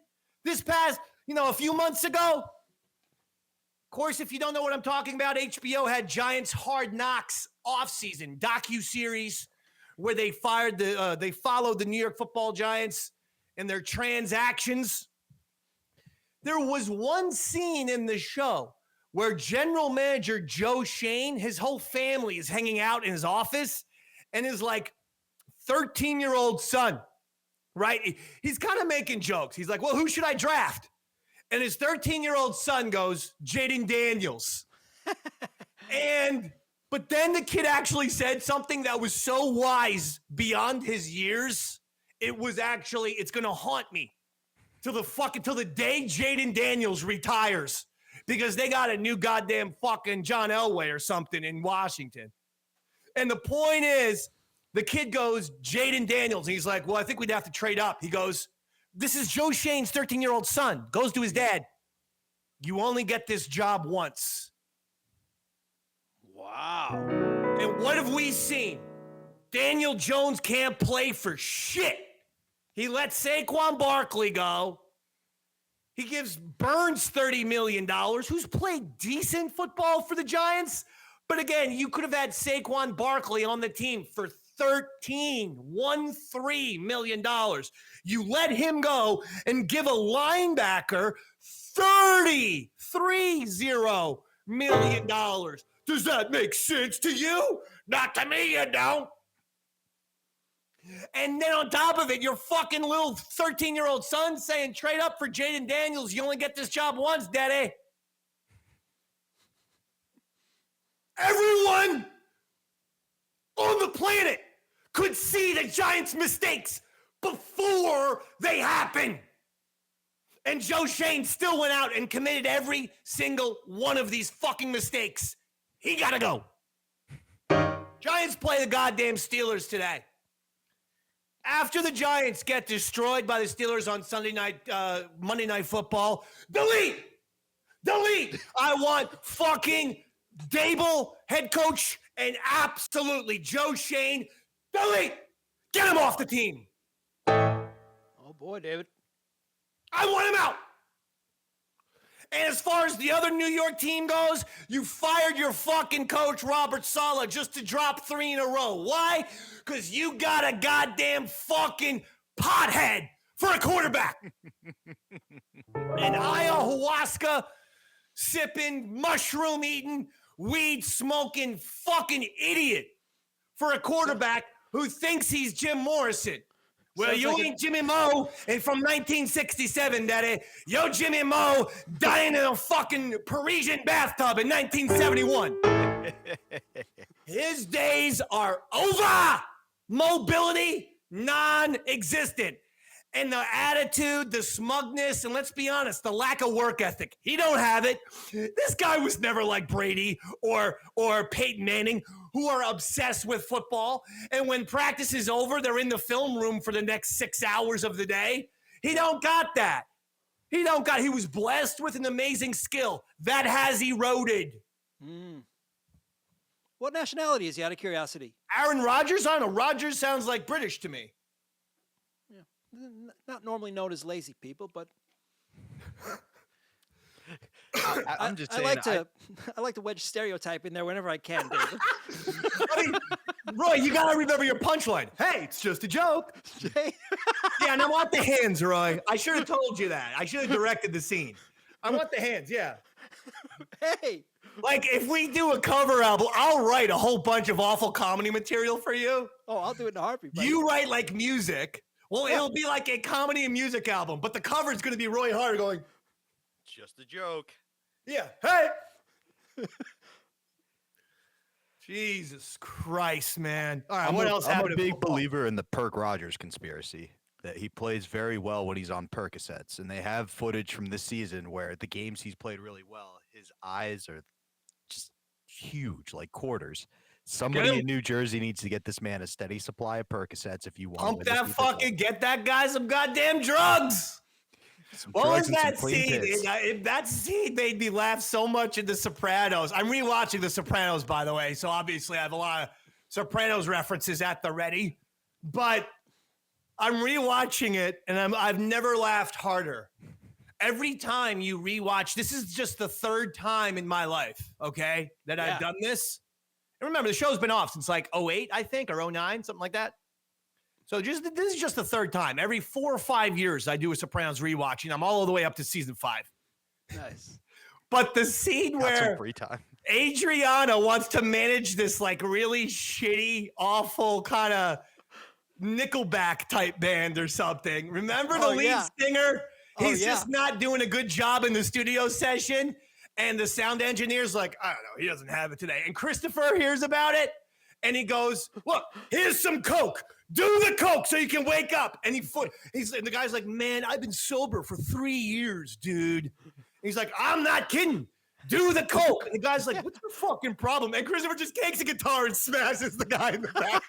this past, a few months ago? Of course, if you don't know what I'm talking about, HBO had Giants Hard Knocks offseason docuseries where they followed the New York Football Giants and their transactions. There was one scene in the show where general manager Joe Shane, his whole family is hanging out in his office, and his 13-year-old son, right? He's kind of making jokes. He's like, well, who should I draft? And his 13-year-old son goes, Jaden Daniels. But then the kid actually said something that was so wise beyond his years. It's going to haunt me till the day Jaden Daniels retires, because they got a new goddamn fucking John Elway or something in Washington. And the point is, the kid goes, Jaden Daniels. And he's like, well, I think we'd have to trade up. He goes, this is Joe Shane's 13-year-old son. Goes to his dad. You only get this job once. Wow. And what have we seen? Daniel Jones can't play for shit. He let Saquon Barkley go. He gives Burns $30 million, who's played decent football for the Giants. But again, you could have had Saquon Barkley on the team for $13 million. You let him go and give a linebacker $30 million. Does that make sense to you? Not to me, you don't. And then on top of it, your fucking little 13-year-old son saying trade up for Jaden Daniels. You only get this job once, Daddy. Everyone on the planet could see the Giants' mistakes before they happen. And Joe Shane still went out and committed every single one of these fucking mistakes. He got to go. Giants play the goddamn Steelers today. After the Giants get destroyed by the Steelers on Monday Night Football, delete. I want fucking Dable, head coach, and absolutely Joe Shane, delete. Get him off the team. Oh, boy, David. I want him out. And as far as the other New York team goes, you fired your fucking coach, Robert Saleh, just to drop 3 in a row. Why? Because you got a goddamn fucking pothead for a quarterback. An ayahuasca sipping, mushroom eating, weed smoking fucking idiot for a quarterback who thinks he's Jim Morrison. Well, you ain't Jimmy Moe, and from 1967, Daddy. Yo, Jimmy Moe dying in a fucking Parisian bathtub in 1971. His days are over. Mobility, non-existent. And the attitude, the smugness, and let's be honest, the lack of work ethic. He don't have it. This guy was never like Brady or Peyton Manning, who are obsessed with football. And when practice is over, they're in the film room for the next 6 hours of the day. He don't got that. He was blessed with an amazing skill. That has eroded. What nationality is he, out of curiosity? Aaron Rodgers? I don't know. Rodgers sounds like British to me. Not normally known as lazy people, but I'm just saying. I like to wedge stereotype in there whenever I can, David. I mean, Roy, you got to remember your punchline. Hey, it's just a joke. Yeah, and I want the hands, Roy. I should have told you that. I should have directed the scene. I want the hands, yeah. Hey. Like, if we do a cover album, I'll write a whole bunch of awful comedy material for you. Oh, I'll do it in a heartbeat. You write, like, music. Well, it'll be like a comedy and music album, but the cover is going to be Roy Harter going, just a joke. Yeah, hey. Jesus Christ, man. All right, what else happened? I'm a big believer in the Perk Rodgers conspiracy, that he plays very well when he's on Percocets. And they have footage from this season where the games he's played really well, his eyes are just huge, like quarters. Somebody in New Jersey needs to get this man a steady supply of Percocets if you want. Pump that fucking, get that guy some goddamn drugs. What was that scene? That scene made me laugh so much in The Sopranos. I'm rewatching The Sopranos, by the way, so obviously I have a lot of Sopranos references at the ready. But I'm rewatching it, and I've never laughed harder. Every time you rewatch, this is just the 3rd time in my life, okay, that I've done this. And remember, the show's been off since like 08, I think, or 09, something like that. So this is just the 3rd time. Every 4 or 5 years, I do a Sopranos rewatch, and I'm all the way up to season 5. Nice. But the scene where free time. Adriana wants to manage this like really shitty, awful kind of Nickelback type band or something. Remember the lead singer? He's just not doing a good job in the studio session. And the sound engineer's like, I don't know, he doesn't have it today. And Christopher hears about it, and he goes, look, here's some Coke. Do the Coke so you can wake up. And and the guy's like, man, I've been sober for 3 years, dude. And he's like, I'm not kidding. Do the Coke. And the guy's like, what's your fucking problem? And Christopher just takes a guitar and smashes the guy in the back.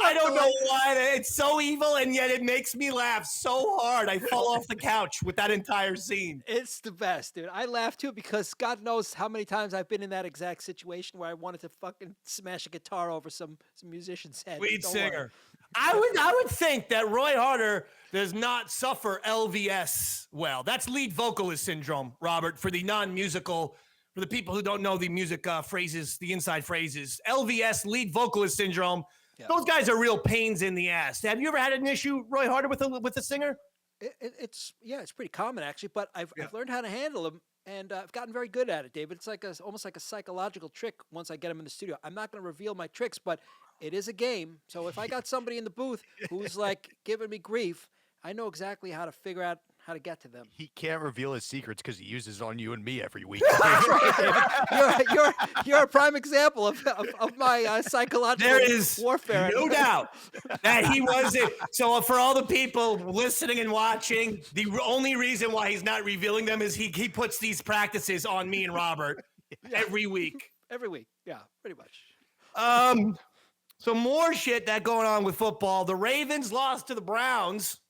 I don't know why. It's so evil, and yet it makes me laugh so hard. I fall off the couch with that entire scene. It's the best, dude. I laugh too because God knows how many times I've been in that exact situation where I wanted to fucking smash a guitar over some musician's head. Lead singer. I would think that Roy Harter does not suffer LVS well. That's lead vocalist syndrome, Robert, for the non-musical, for the people who don't know the music phrases, the inside phrases. LVS, lead vocalist syndrome. Yeah. Those guys are real pains in the ass. Have you ever had an issue, Roy Harter, with a singer? It's pretty common actually, but I've learned how to handle them, and I've gotten very good at it, David. It's like almost like a psychological trick. Once I get them in the studio, I'm not going to reveal my tricks, but it is a game. So if I got somebody in the booth who's like giving me grief, I know exactly how to figure out how to get to them. He can't reveal his secrets because he uses on you and me every week. You're a prime example of my psychological warfare. No doubt that he wasn't. So for all the people listening and watching, the only reason why he's not revealing them is he puts these practices on me and Robert every week. Every week, yeah, pretty much. So more shit that going on with football. The Ravens lost to the Browns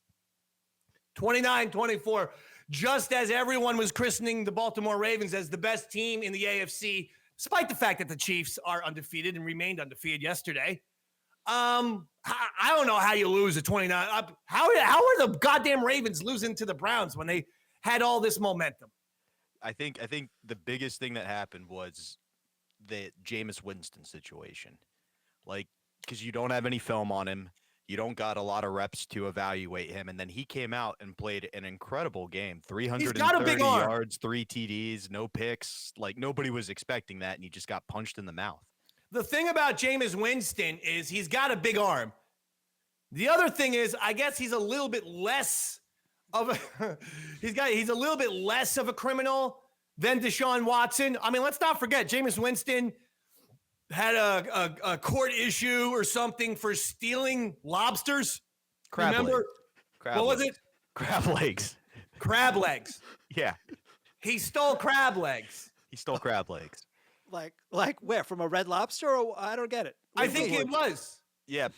29-24, just as everyone was christening the Baltimore Ravens as the best team in the AFC, despite the fact that the Chiefs are undefeated and remained undefeated yesterday. I don't know how you lose at 29. How are the goddamn Ravens losing to the Browns when they had all this momentum? I think the biggest thing that happened was the Jameis Winston situation. Like, because you don't have any film on him. You don't got a lot of reps to evaluate him. And then he came out and played an incredible game. 330 yards, 3 TDs, no picks. Like, nobody was expecting that, and he just got punched in the mouth. The thing about Jameis Winston is he's got a big arm. The other thing is, I guess he's a little bit less of a he's a little bit less of a criminal than Deshaun Watson. I mean, let's not forget, Jameis Winston had a court issue or something for stealing lobsters. Remember? What was it? Crab legs. Crab legs. Yeah. He stole crab legs. He stole crab legs. Like where? From a Red Lobster? Or I don't get it. I think it was. Yeah,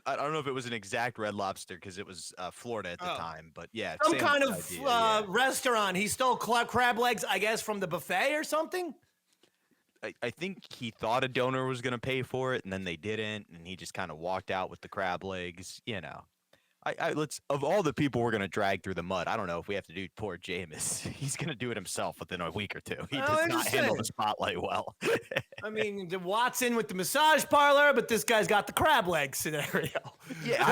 I don't know if it was an exact Red Lobster because it was Florida at the time, but yeah. Some kind of restaurant. He stole crab legs, I guess, from the buffet or something. I think he thought a donor was going to pay for it, and then they didn't, and he just kind of walked out with the crab legs. You know, let's of all the people we're going to drag through the mud. I don't know if we have to do poor Jameis. He's going to do it himself within a week or two. He does not handle the spotlight well. I mean, the Watson with the massage parlor, but this guy's got the crab leg scenario. Yeah,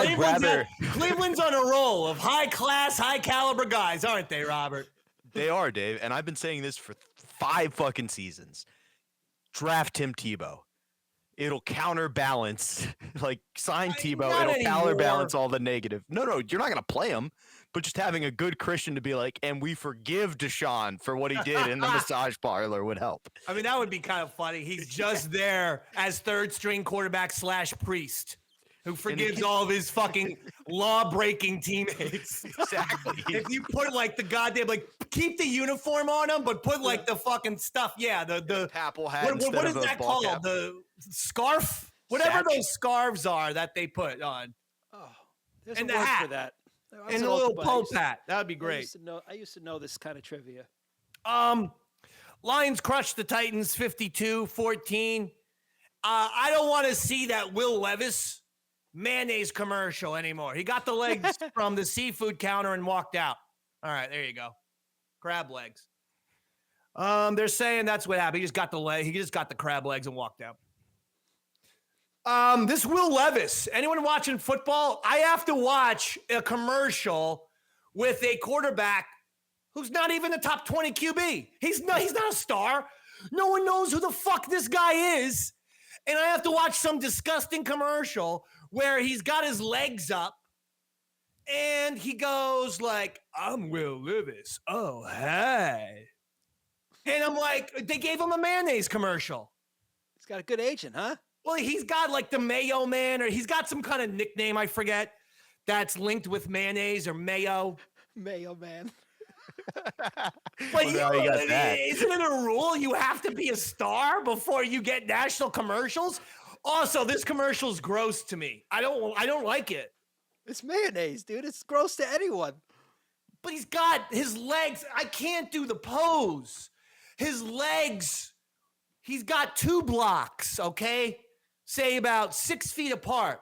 Cleveland's on a roll of high class, high caliber guys, aren't they, Robert? They are, Dave, and I've been saying this for 5 fucking seasons. Draft Tim Tebow. It'll counterbalance, like sign Tebow. It'll counterbalance all the negative. No, you're not going to play him, but just having a good Christian to be like, and we forgive Deshaun for what he did in the massage parlor would help. I mean, that would be kind of funny. He's just there as third string quarterback / priest who forgives all of his fucking law-breaking teammates. Exactly. If you put like the goddamn, like keep the uniform on them, but put like the fucking stuff. Yeah, the Apple hat. What is that called? Cap. The scarf? Whatever those scarves are that they put on. Oh, there's and a the word hat. for that. And the little Pope hat. That would be great. I used to know this kind of trivia. Lions crushed the Titans 52-14. I don't want to see that Will Levis mayonnaise commercial anymore. He got the legs from the seafood counter and walked out. All right, there you go. Crab legs. They're saying that's what happened. He just got the leg. He just got the crab legs and walked out. This Will Levis. Anyone watching football? I have to watch a commercial with a quarterback who's not even a top 20 QB. He's not a star. No one knows who the fuck this guy is. And I have to watch some disgusting commercial where he's got his legs up and he goes like, I'm Will Levis. Oh, hey. And I'm like, they gave him a mayonnaise commercial. He's got a good agent, huh? Well, he's got like the Mayo Man, or he's got some kind of nickname, I forget, that's linked with mayonnaise or mayo. Mayo Man. But isn't it a rule you have to be a star before you get national commercials? Also, this commercial's gross to me. I don't like it. It's mayonnaise, dude. It's gross to anyone. But he's got his legs. I can't do the pose. His legs, he's got 2 blocks, okay? Say about 6 feet apart.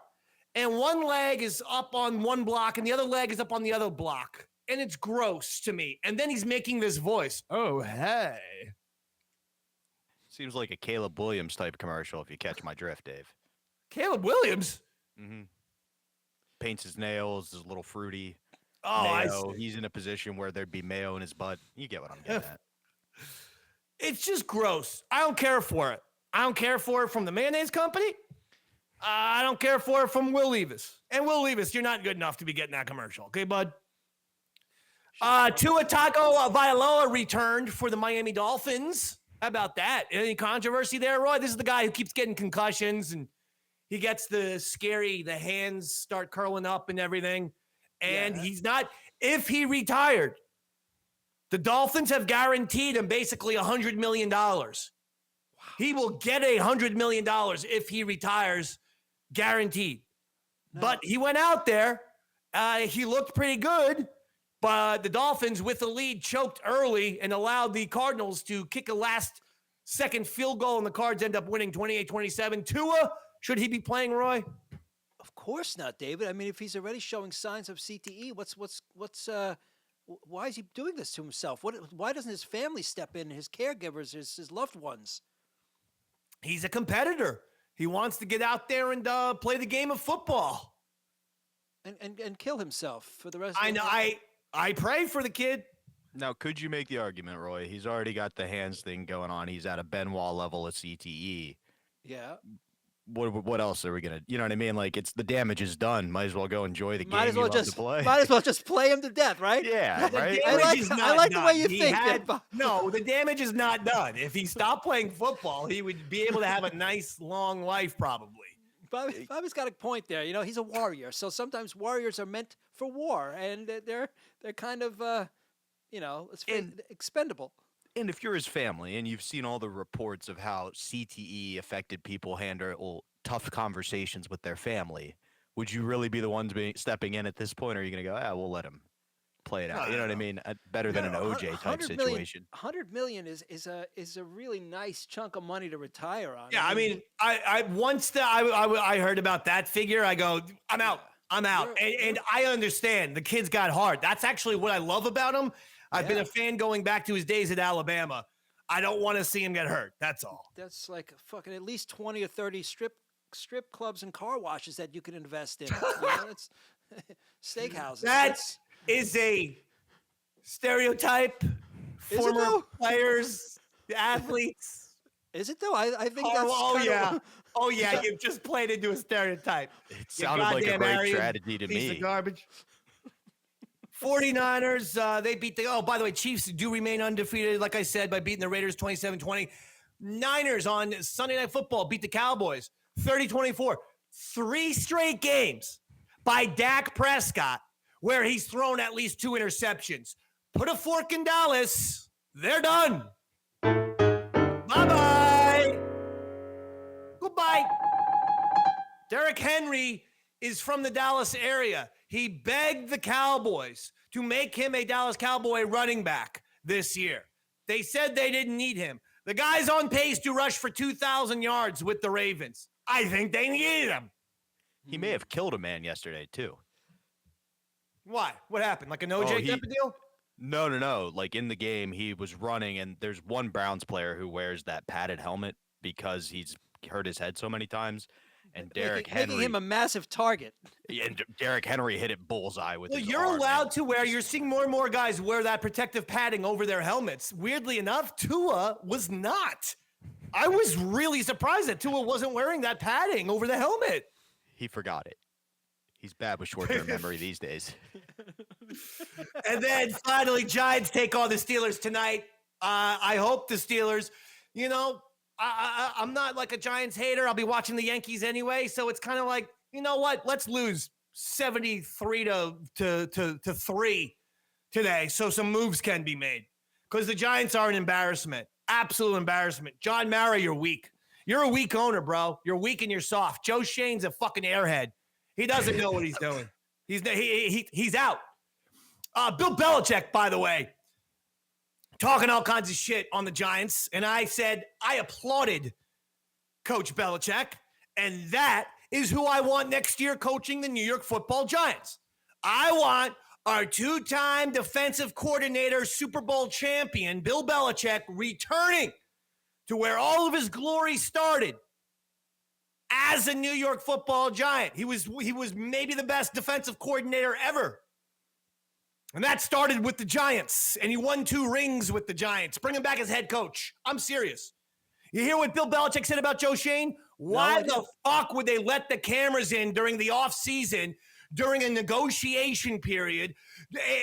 And one leg is up on one block and the other leg is up on the other block. And it's gross to me. And then he's making this voice. Oh, hey. Seems like a Caleb Williams type commercial if you catch my drift, Dave. Caleb Williams? Mm-hmm. Paints his nails, is a little fruity. Oh, mayo. He's in a position where there'd be mayo in his butt. You get what I'm getting at. It's just gross. I don't care for it. I don't care for it from the mayonnaise company. I don't care for it from Will Levis. And Will Levis, you're not good enough to be getting that commercial. Okay, bud? Tua Tagovailoa returned for the Miami Dolphins. How about that? Any controversy there, Roy? This is the guy who keeps getting concussions and he gets the hands start curling up and everything. And he's not, if he retired, the Dolphins have guaranteed him basically $100 million. Wow. He will get $100 million if he retires, guaranteed. No. But he went out there. He looked pretty good. But the Dolphins, with the lead, choked early and allowed the Cardinals to kick a last-second field goal, and the Cards end up winning 28-27. Tua, should he be playing, Roy? course not, David. I mean, if he's already showing signs of CTE, why is he doing this to himself? Why doesn't his family step in, his caregivers, his loved ones? He's a competitor. He wants to get out there and play the game of football. And kill himself for the rest I of know. I pray for the kid. Now, could you make the argument, Roy? He's already got the hands thing going on. He's at a Benoit level of CTE. Yeah. What else are we gonna? You know what I mean? Like, it's the damage is done. Might as well go enjoy the game. Might as well just play him to death, right? Yeah, right. I like the way you think. No, the damage is not done. If he stopped playing football, he would be able to have a nice long life, probably. Bobby's got a point there. You know, he's a warrior, so sometimes warriors are meant for war, and they're kind of expendable. And if you're his family and you've seen all the reports of how CTE affected people handle tough conversations with their family, would you really be the ones stepping in at this point? Or are you going to go, we'll let him play it out? You know what I mean? Better than an OJ type situation. $100 million is a really nice chunk of money to retire on. Yeah, I mean, I heard about that figure, I go, I'm out. And I understand the kid's got heart. That's actually what I love about him. I've been a fan going back to his days at Alabama. I don't want to see him get hurt. That's all. That's like fucking at least 20 or 30 strip clubs and car washes that you can invest in. It's steakhouses. That is a stereotype. Former players, athletes. Is it though? I think that's Oh yeah, you've just played into a stereotype. It sounded like a great strategy to piece me. Of garbage. 49ers, they beat by the way, Chiefs do remain undefeated, like I said, by beating the Raiders 27-20. Niners on Sunday Night Football beat the Cowboys 30-24. 3 straight games by Dak Prescott where he's thrown at least 2 interceptions. Put a fork in Dallas. They're done. Bye-bye. Goodbye. Derrick Henry is from the Dallas area. He begged the Cowboys to make him a Dallas Cowboy running back this year. They said they didn't need him. The guy's on pace to rush for 2,000 yards with the Ravens. I think they needed him. He may have killed a man yesterday, too. Why? What happened? Like an OJ type of deal? No. Like in the game, he was running, and there's one Browns player who wears that padded helmet because he's hurt his head so many times. And Derrick Henry making him a massive target. Yeah, and Derrick Henry hit it bullseye with his you're arm, allowed to wear. You're seeing more and more guys wear that protective padding over their helmets. Weirdly enough, Tua was not. I was really surprised that Tua wasn't wearing that padding over the helmet. He forgot it. He's bad with short-term memory these days. And then finally, Giants take on the Steelers tonight. I hope the Steelers, I'm not like a Giants hater. I'll be watching the Yankees anyway. So it's kind of like, you know what? Let's lose 73 to 3 today so some moves can be made. Because the Giants are an embarrassment. Absolute embarrassment. John Mara, you're weak. You're a weak owner, bro. You're weak and you're soft. Joe Shane's a fucking airhead. He doesn't know what he's doing. He's out. Bill Belichick, by the way, talking all kinds of shit on the Giants. And I said, I applauded Coach Belichick. And that is who I want next year coaching the New York Football Giants. I want our 2-time defensive coordinator, Super Bowl champion, Bill Belichick, returning to where all of his glory started as a New York Football Giant. He was maybe the best defensive coordinator ever. And that started with the Giants, and he won 2 rings with the Giants. Bring him back as head coach. I'm serious. You hear what Bill Belichick said about Joe Shane? Why the fuck would they let the cameras in during the offseason, during a negotiation period,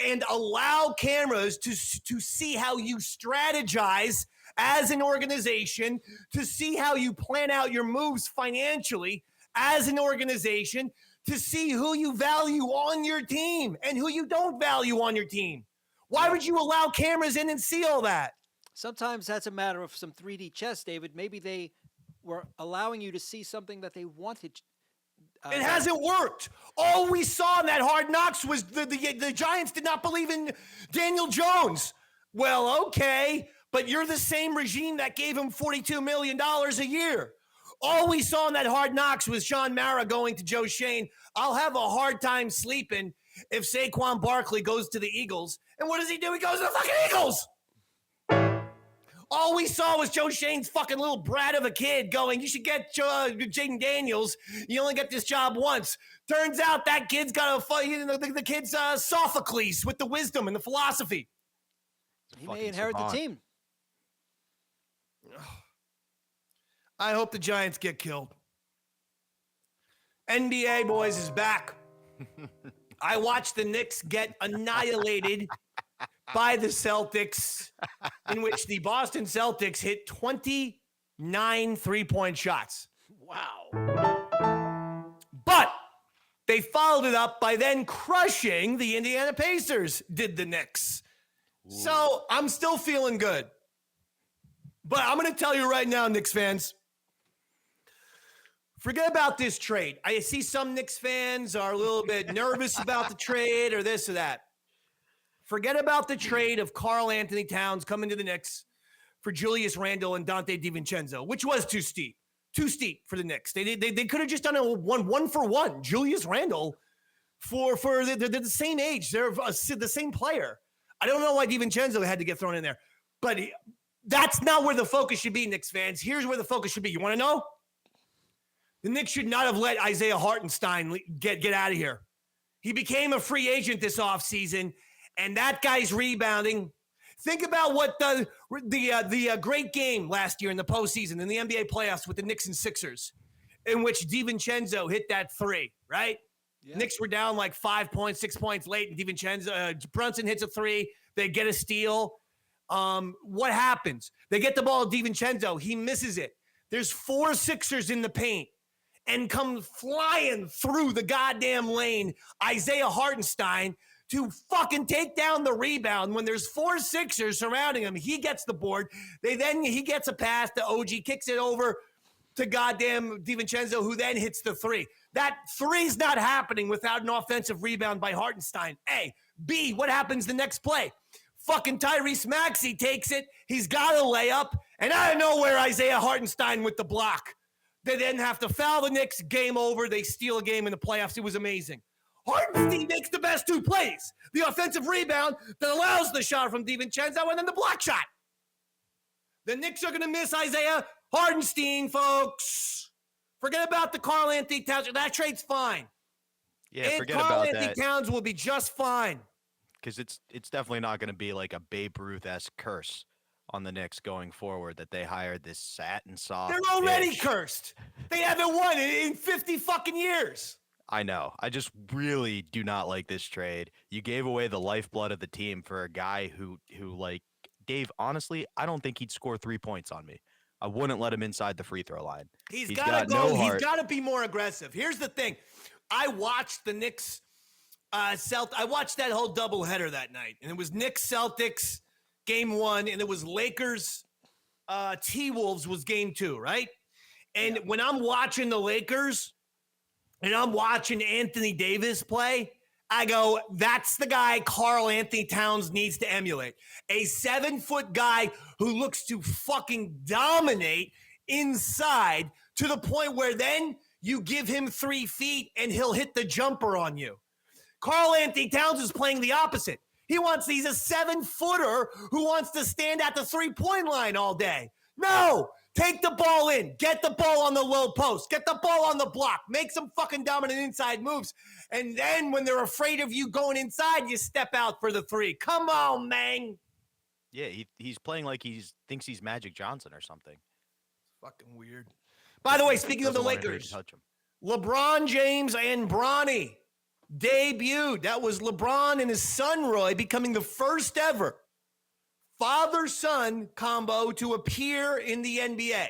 and allow cameras to see how you strategize as an organization, to see how you plan out your moves financially as an organization, to see who you value on your team and who you don't value on your team? Why would you allow cameras in and see all that? Sometimes that's a matter of some 3D chess, David. Maybe they were allowing you to see something that they wanted. It hasn't worked. All we saw in that Hard Knocks was the Giants did not believe in Daniel Jones. Well, okay, but you're the same regime that gave him $42 million a year. All we saw in that Hard Knocks was Sean Mara going to Joe Shane. I'll have a hard time sleeping if Saquon Barkley goes to the Eagles. And what does he do? He goes to the fucking Eagles. All we saw was Joe Shane's fucking little brat of a kid going, you should get Jaden Daniels. You only get this job once. Turns out that kid's got the kid's Sophocles with the wisdom and the philosophy. He may inherit the team. I hope the Giants get killed. NBA, boys, is back. I watched the Knicks get annihilated by the Celtics, in which the Boston Celtics hit 29 three-point shots. Wow. But they followed it up by then crushing the Indiana Pacers, did the Knicks. Ooh. So I'm still feeling good. But I'm going to tell you right now, Knicks fans, forget about this trade. I see some Knicks fans are a little bit nervous about the trade or this or that. Forget about the trade of Karl Anthony Towns coming to the Knicks for Julius Randle and Dante DiVincenzo, which was too steep for the Knicks. They could have just done a one for one. Julius Randle for they're the same age. They're the same player. I don't know why DiVincenzo had to get thrown in there, but that's not where the focus should be, Knicks fans. Here's where the focus should be. You want to know? The Knicks should not have let Isaiah Hartenstein get out of here. He became a free agent this offseason, and that guy's rebounding. Think about what the great game last year in the postseason in the NBA playoffs with the Knicks and Sixers, in which DiVincenzo hit that three, right? Yeah. Knicks were down like 5 points, 6 points late, and Brunson hits a three. They get a steal. What happens? They get the ball to DiVincenzo. He misses it. There's 4 Sixers in the paint. And come flying through the goddamn lane, Isaiah Hartenstein, to fucking take down the rebound. When there's 4 Sixers surrounding him, he gets the board. He gets a pass to OG, kicks it over to goddamn DiVincenzo, who then hits the three. That three's not happening without an offensive rebound by Hartenstein. A. B. What happens the next play? Fucking Tyrese Maxey takes it. He's got a layup. And I don't know where Isaiah Hartenstein with the block. They then have to foul the Knicks. Game over. They steal a game in the playoffs. It was amazing. Hartenstein makes the best 2 plays. The offensive rebound that allows the shot from DiVincenzo and then the block shot. The Knicks are going to miss Isaiah Hartenstein, folks. Forget about the Karl Anthony Towns. That trade's fine. Yeah, and forget Karl about Anthony that. Towns will be just fine. Because it's definitely not going to be like a Babe Ruth-esque curse on the Knicks going forward that they hired this satin soft. They're already bitch. Cursed. They haven't won in 50 fucking years. I know. I just really do not like this trade. You gave away the lifeblood of the team for a guy who like, Dave, honestly, I don't think he'd score 3 points on me. I wouldn't let him inside the free throw line. He's got to go. No He's got to be more aggressive. Here's the thing. I watched the Knicks I watched that whole doubleheader that night, and it was Knicks Celtics game 1, and it was Lakers T-Wolves was game 2, right? And when I'm watching the Lakers and I'm watching Anthony Davis play, I go, that's the guy Karl Anthony Towns needs to emulate. A 7-foot guy who looks to fucking dominate inside to the point where then you give him 3 feet and he'll hit the jumper on you. Karl Anthony Towns is playing the opposite. He's a 7-footer who wants to stand at the 3-point line all day. No, take the ball in, get the ball on the low post, get the ball on the block, make some fucking dominant inside moves. And then when they're afraid of you going inside, you step out for the 3. Come on, man. Yeah, he's playing like he thinks he's Magic Johnson or something. Fucking weird. By the way, speaking of the Lakers, LeBron James and Bronny debuted. That was LeBron and his son Roy becoming the first ever father-son combo to appear in the NBA.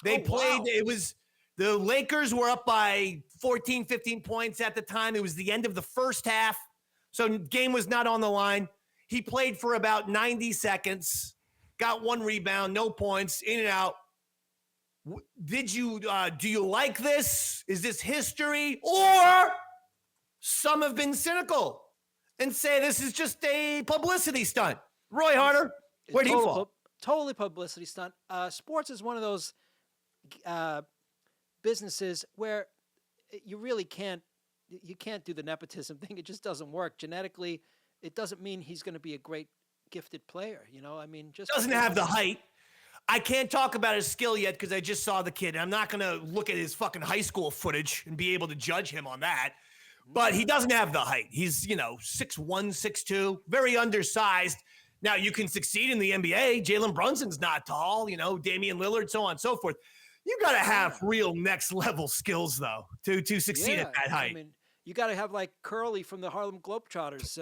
They played, It was, the Lakers were up by 14, 15 points at the time. It was the end of the first half, so game was not on the line. He played for about 90 seconds, got 1 rebound, no points, in and out. Do you like this? Is this history? Or some have been cynical and say this is just a publicity stunt. Roy Harter, where do you fall? Totally publicity stunt. Sports is one of those businesses where you really can't do the nepotism thing. It just doesn't work genetically. It doesn't mean he's going to be a great gifted player. I mean, just doesn't have the height. I can't talk about his skill yet because I just saw the kid. And I'm not going to look at his fucking high school footage and be able to judge him on that. But he doesn't have the height. He's, 6'1", 6'2", very undersized. Now, you can succeed in the NBA. Jalen Brunson's not tall, Damian Lillard, so on and so forth. You got to have real next-level skills, though, to succeed at that height. I mean, you got to have, like, Curly from the Harlem Globetrotters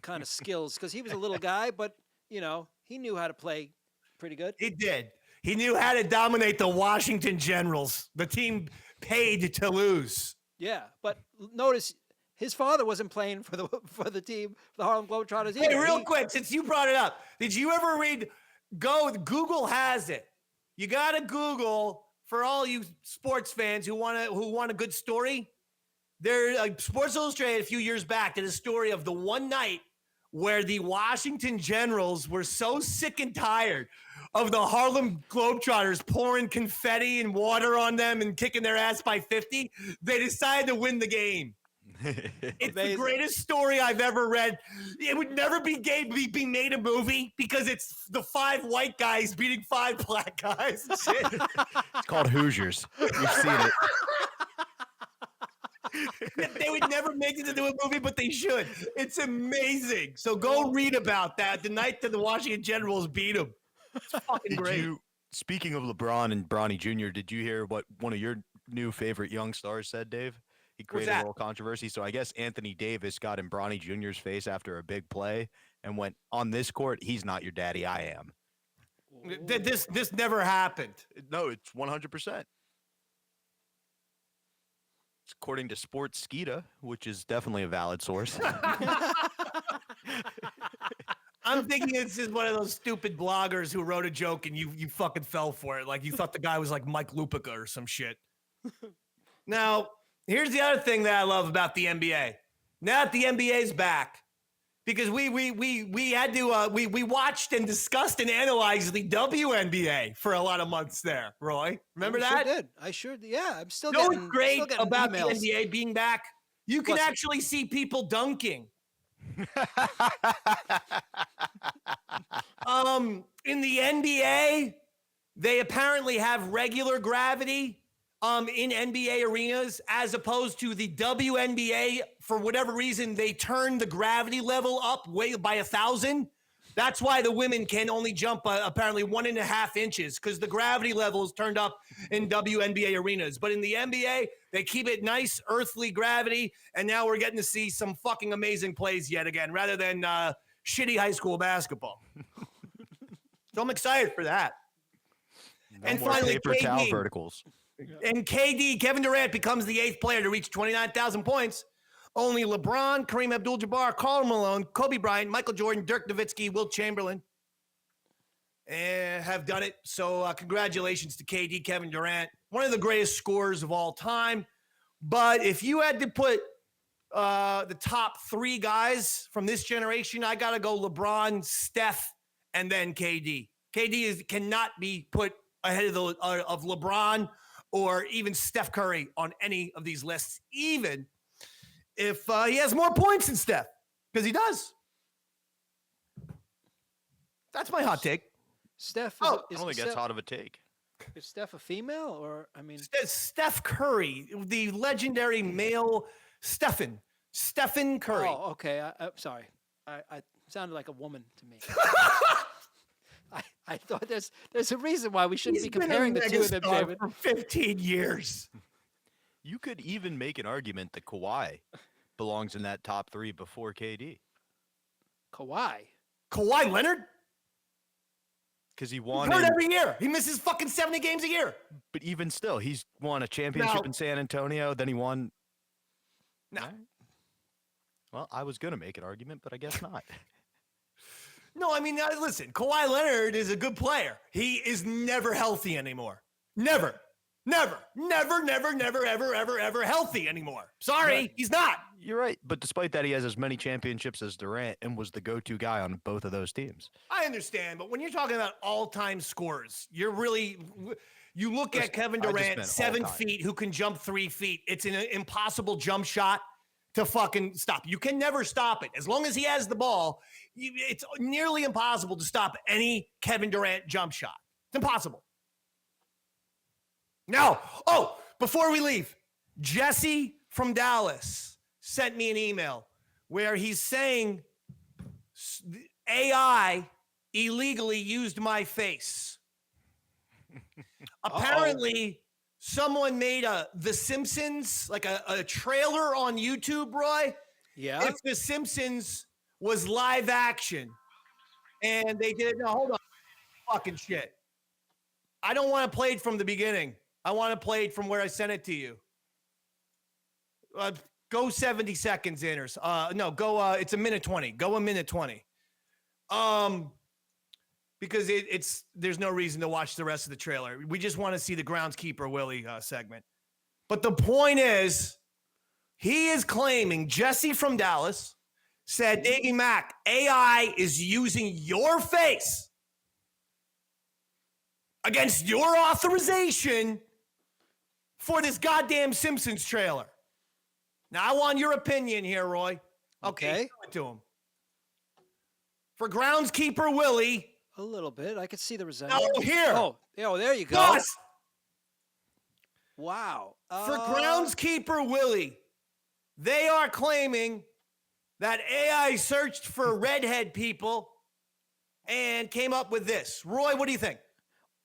kind of skills because he was a little guy, but, he knew how to play pretty good. He did. He knew how to dominate the Washington Generals, the team paid to lose. Yeah, but notice his father wasn't playing for the team, the Harlem Globetrotters either. Hey, real quick, since you brought it up, did you ever read? Google has it. You gotta Google for all you sports fans who want a good story. Sports Illustrated a few years back did a story of the one night where the Washington Generals were so sick and tired of the Harlem Globetrotters pouring confetti and water on them and kicking their ass by 50, they decided to win the game. It's the greatest story I've ever read. It would never be made a movie because it's the 5 white guys beating 5 black guys. It's called Hoosiers. You've seen it. They would never make it into a movie, but they should. It's amazing. So go read about that the night that the Washington Generals beat them. It's fucking great. Speaking of LeBron and Bronny Jr., did you hear what one of your new favorite young stars said, Dave? He created a little controversy. So I guess Anthony Davis got in Bronny Jr.'s face after a big play and went, on this court, he's not your daddy, I am. This never happened. No, it's 100%. It's according to Sports Skeeta, which is definitely a valid source. I'm thinking this is one of those stupid bloggers who wrote a joke and you fucking fell for it. Like you thought the guy was like Mike Lupica or some shit. Now, here's the other thing that I love about the NBA. Now that the NBA's back, because we had to we watched and discussed and analyzed the WNBA for a lot of months there, Roy. Remember that? I sure did. Yeah, I'm still getting. getting. What's great about emails. the NBA being back? You can actually see people dunking. In the NBA, they apparently have regular gravity in NBA arenas, as opposed to the WNBA. For whatever reason, they turned the gravity level up way by 1,000. That's why the women can only jump apparently 1.5 inches, because the gravity level is turned up in WNBA arenas. But in the NBA, they keep it nice, earthly gravity, and now we're getting to see some fucking amazing plays yet again, rather than shitty high school basketball. So I'm excited for that. And finally, paper towel verticals. And Kevin Durant becomes the 8th player to reach 29,000 points. Only LeBron, Kareem Abdul-Jabbar, Karl Malone, Kobe Bryant, Michael Jordan, Dirk Nowitzki, Wilt Chamberlain have done it. So congratulations to KD, Kevin Durant, one of the greatest scorers of all time. But if you had to put the top 3 guys from this generation, I got to go LeBron, Steph, and then KD. KD cannot be put ahead of LeBron or even Steph Curry on any of these lists, even if he has more points than Steph, because he does. That's my hot take. Steph. I don't think that's hot of a take. Is Steph a female, or I mean, Steph Curry, the legendary male Stephen Curry. Oh, okay. I'm sorry. I sounded like a woman to me. I thought there's a reason why we shouldn't be comparing the two of them, David. For 15 years. You could even make an argument that Kawhi belongs in that top 3 before KD. Kawhi Leonard? Because he won. He's hurt every year. He misses fucking 70 games a year. But even still, he's won a championship in San Antonio. Then he won. No. Well, I was going to make an argument, but I guess not. No, I mean, listen, Kawhi Leonard is a good player. He is never healthy anymore. Never, ever healthy anymore. Sorry, he's not. You're right. But despite that, he has as many championships as Durant and was the go-to guy on both of those teams. I understand. But when you're talking about all-time scorers, you're You look at Kevin I just Durant, meant 7 all time. feet, who can jump 3 feet. It's an impossible jump shot to fucking stop. You can never stop it. As long as he has the ball, it's nearly impossible to stop any Kevin Durant jump shot. It's impossible. Now, before we leave, Jesse from Dallas sent me an email where he's saying AI illegally used my face. Apparently, someone made The Simpsons, like a trailer on YouTube, Roy. Yeah. If The Simpsons was live action and they did it. No, hold on. Fucking shit. I don't want to play it from the beginning. I want to play it from where I sent it to you. Go 70 seconds in or no, go it's a minute 20. Go a minute 20. Because it's there's no reason to watch the rest of the trailer. We just want to see the groundskeeper Willie segment. But the point is, he is claiming, Jesse from Dallas said, Davey Mac, AI is using your face against your authorization for this goddamn Simpsons trailer. Now, I want your opinion here, Roy. Okay. Show it to him. For groundskeeper Willie. A little bit. I could see the resemblance. Oh, here. Oh, there you go. Yes. Wow. For groundskeeper Willie, they are claiming that AI searched for redhead people and came up with this. Roy, what do you think?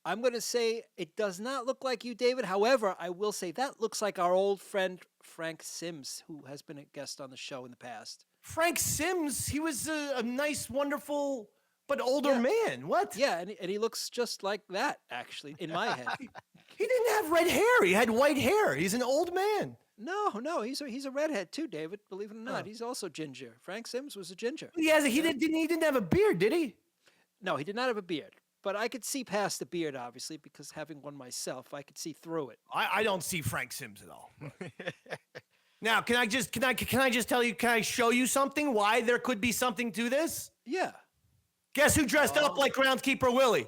I'm going to say it does not look like you, David. However, I will say that looks like our old friend Frank Sims, who has been a guest on the show in the past. Frank Sims, he was a nice, wonderful, but older man. What? Yeah, and he looks just like that, actually, in my head. He didn't have red hair. He had white hair. He's an old man. No, he's a redhead too, David. Believe it or not, he's also ginger. Frank Sims was a ginger. He didn't have a beard, did he? No, he did not have a beard. But I could see past the beard, obviously, because having one myself, I could see through it. I don't see Frank Sims at all. Now, can I just tell you? Can I show you something? Why there could be something to this? Yeah. Guess who dressed up like groundskeeper Willie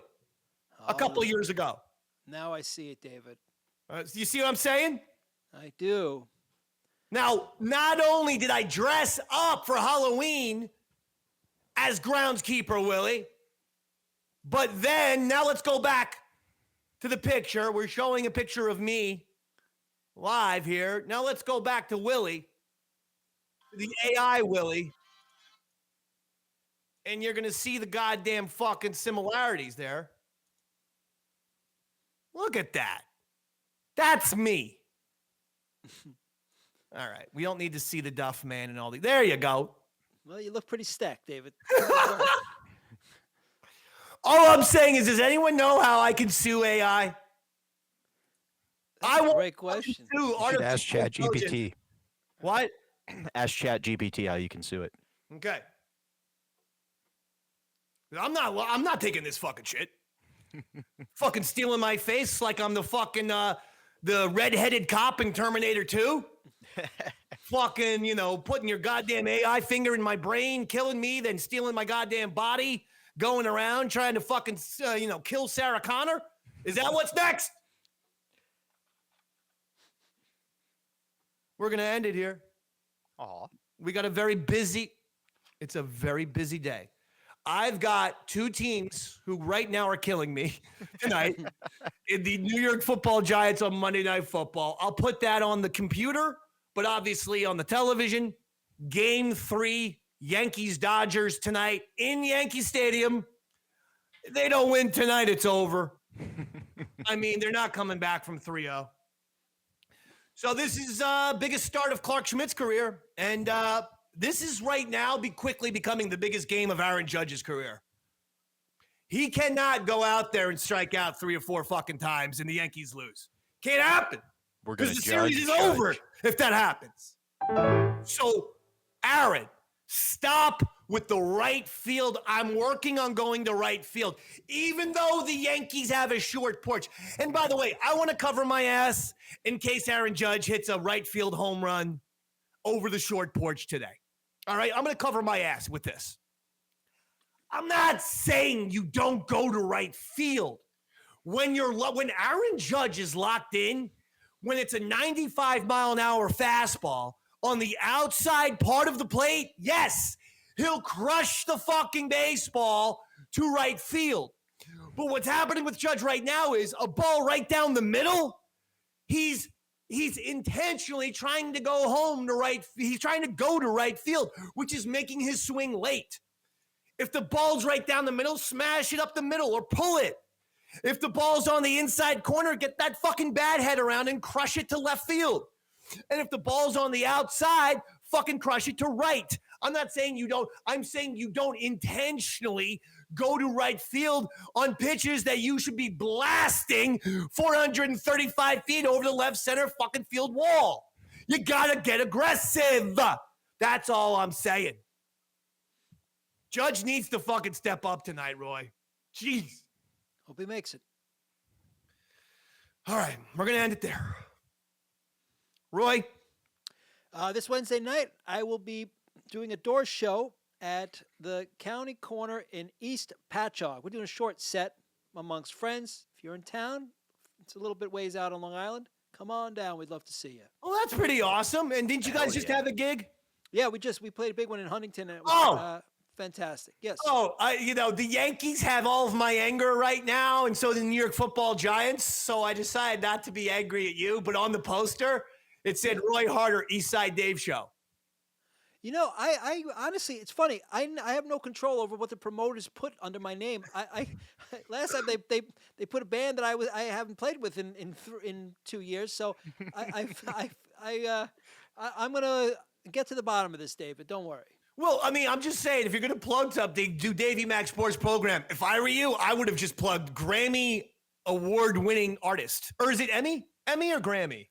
a couple of years ago? Now I see it, David. You see what I'm saying? I do. Now, not only did I dress up for Halloween as groundskeeper Willie, but then, now let's go back to the picture. We're showing a picture of me live here. Now let's go back to Willie, the AI Willie. And you're going to see the goddamn fucking similarities there. Look at that. That's me. All right. We don't need to see the Duff Man and all the. There you go. Well, you look pretty stacked, David. All I'm saying is, does anyone know how I can sue AI? That's a great question. You should ask ChatGPT. What? Ask ChatGPT how you can sue it. Okay. I'm not taking this fucking shit. Fucking stealing my face like I'm the fucking the redheaded cop in Terminator 2. Fucking, putting your goddamn AI finger in my brain, killing me, then stealing my goddamn body, going around trying to fucking, kill Sarah Connor? Is that what's next? We're going to end it here. Aw. We got it's a very busy day. I've got two teams who right now are killing me tonight in the New York Football Giants on Monday Night Football. I'll put that on the computer, but obviously on the television. Game 3, Yankees-Dodgers tonight in Yankee Stadium. They don't win tonight, it's over. I mean, they're not coming back from 3-0. So this is biggest start of Clark Schmidt's career. And this is right now quickly becoming the biggest game of Aaron Judge's career. He cannot go out there and strike out 3 or 4 fucking times and the Yankees lose. Can't happen. Because the series is over if that happens. So, Aaron, stop with the right field. I'm working on going to right field, even though the Yankees have a short porch. And by the way, I want to cover my ass in case Aaron Judge hits a right field home run over the short porch today. All right, I'm going to cover my ass with this. I'm not saying you don't go to right field. when Aaron Judge is locked in, when it's a 95-mile-an-hour fastball on the outside part of the plate, yes, he'll crush the fucking baseball to right field. But what's happening with Judge right now is a ball right down the middle. He's intentionally trying to go home to right. He's trying to go to right field, which is making his swing late. If the ball's right down the middle, smash it up the middle or pull it. If the ball's on the inside corner, get that fucking bat head around and crush it to left field. And if the ball's on the outside, fucking crush it to right. I'm not saying you don't. I'm saying you don't intentionally go to right field on pitches that you should be blasting 435 feet over the left center fucking field wall. You gotta get aggressive. That's all I'm saying. Judge needs to fucking step up tonight, Roy. Jeez. Hope he makes it. All right, we're going to end it there. Roy? This Wednesday night, I will be doing a door show at the County Corner in East Patchogue. We're doing a short set amongst friends. If you're in town, it's a little bit ways out on Long Island. Come on down. We'd love to see you. Well, that's pretty awesome. And didn't you guys just have a gig? Yeah, we played a big one in Huntington. And it was, fantastic. Yes. The Yankees have all of my anger right now, and so the New York Football Giants. So I decided not to be angry at you, but on the poster, it said Roy Harter, Eastside Dave Show. You know, I honestly, it's funny. I have no control over what the promoters put under my name. I last time they put a band that I haven't played with in 2 years. So I'm gonna get to the bottom of this, David. Don't worry. Well, I mean, I'm just saying, if you're going to plug something, do Davey Mac Sports Program. If I were you, I would have just plugged Grammy award-winning artist. Or is it Emmy? Emmy or Grammy?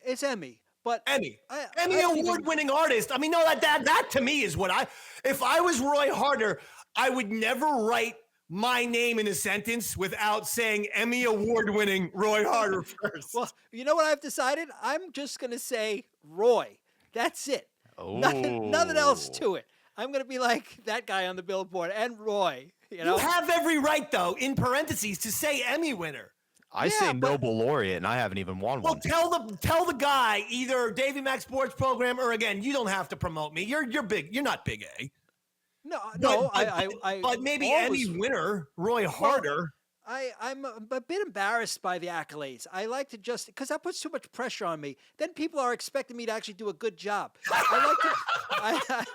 It's Emmy. But Emmy. Emmy award-winning artist. I mean, no, that to me is what if I was Roy Harter, I would never write my name in a sentence without saying Emmy award-winning Roy Harter first. Well, you know what I've decided? I'm just going to say Roy. That's it. Oh. Nothing else to it. I'm going to be like that guy on the billboard and Roy. You know? You have every right, though, in parentheses, to say Emmy winner. I say Nobel laureate, and I haven't even won one. Well, tell the guy, either Davey Mac Sports Program, or again, you don't have to promote me. You're big. You're not Big A. No. But maybe Emmy winner Roy Harter. I'm a bit embarrassed by the accolades. I like to just, because that puts too much pressure on me. Then people are expecting me to actually do a good job. I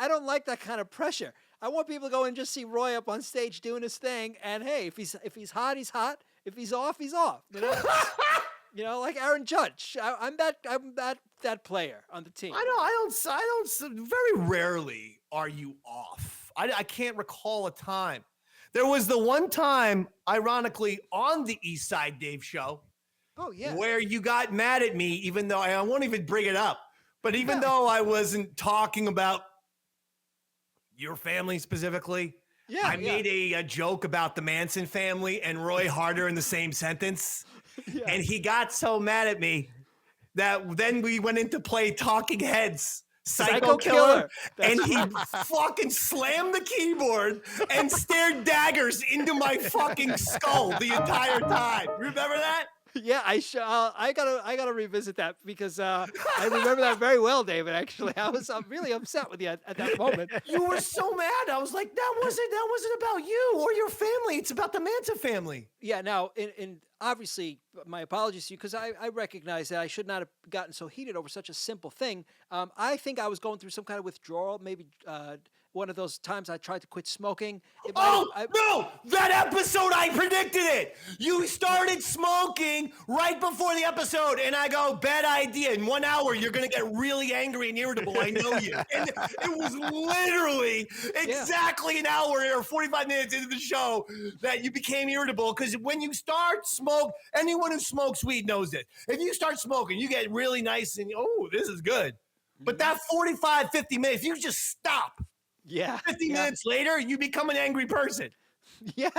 don't like that kind of pressure. I want people to go and just see Roy up on stage doing his thing. And hey, if he's hot, he's hot. If he's off, he's off. You know, like Aaron Judge. I'm that player on the team. I don't. Very rarely are you off. I can't recall a time. There was the one time, ironically, on the Eastside Dave Show. Oh, yeah. Where you got mad at me, even though I won't even bring it up. But even though I wasn't talking about your family specifically, I made a joke about the Manson family and Roy Harter in the same sentence. Yeah. And he got so mad at me that then we went into play Talking Heads. Psycho Killer. And he fucking slammed the keyboard and stared daggers into my fucking skull the entire time. Remember that? Yeah, I gotta revisit that because I remember that very well, David. Actually, I was really upset with you at that moment. You were so mad. I was like, that wasn't about you or your family. It's about the Manson family. Yeah. Now, in obviously, my apologies to you because I recognize that I should not have gotten so heated over such a simple thing. I think I was going through some kind of withdrawal, maybe one of those times I tried to quit smoking. No! That episode, I predicted it! You started smoking right before the episode, and I go, bad idea. In 1 hour, you're going to get really angry and irritable. I know you. And it was literally exactly an hour or 45 minutes into the show that you became irritable because when you start smoke, anyone who smokes weed knows it. If you start smoking, you get really nice and, this is good. But that 45, 50 minutes, you just stop. Yeah. 50 minutes later, you become an angry person. Yeah.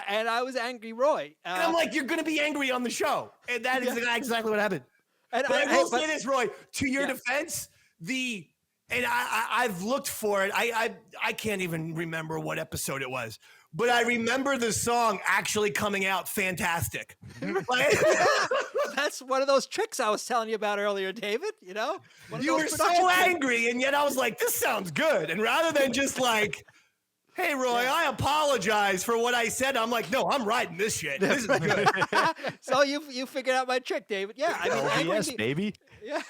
And I was angry Roy. And I'm like, you're going to be angry on the show. And that is exactly what happened. And I will say this, Roy, to your defense, I've looked for it. I can't even remember what episode it was. but I remember the song actually coming out fantastic. Like, That's one of those tricks I was telling you about earlier, David. You know, one of you those were production so tricks. angry, and yet I was like, this sounds good. And rather than just like, hey, Roy, I apologize for what I said, I'm like, no, I'm riding this shit. This is good. So you figured out my trick, David. Yeah, I mean, angry Yes, baby. Yeah.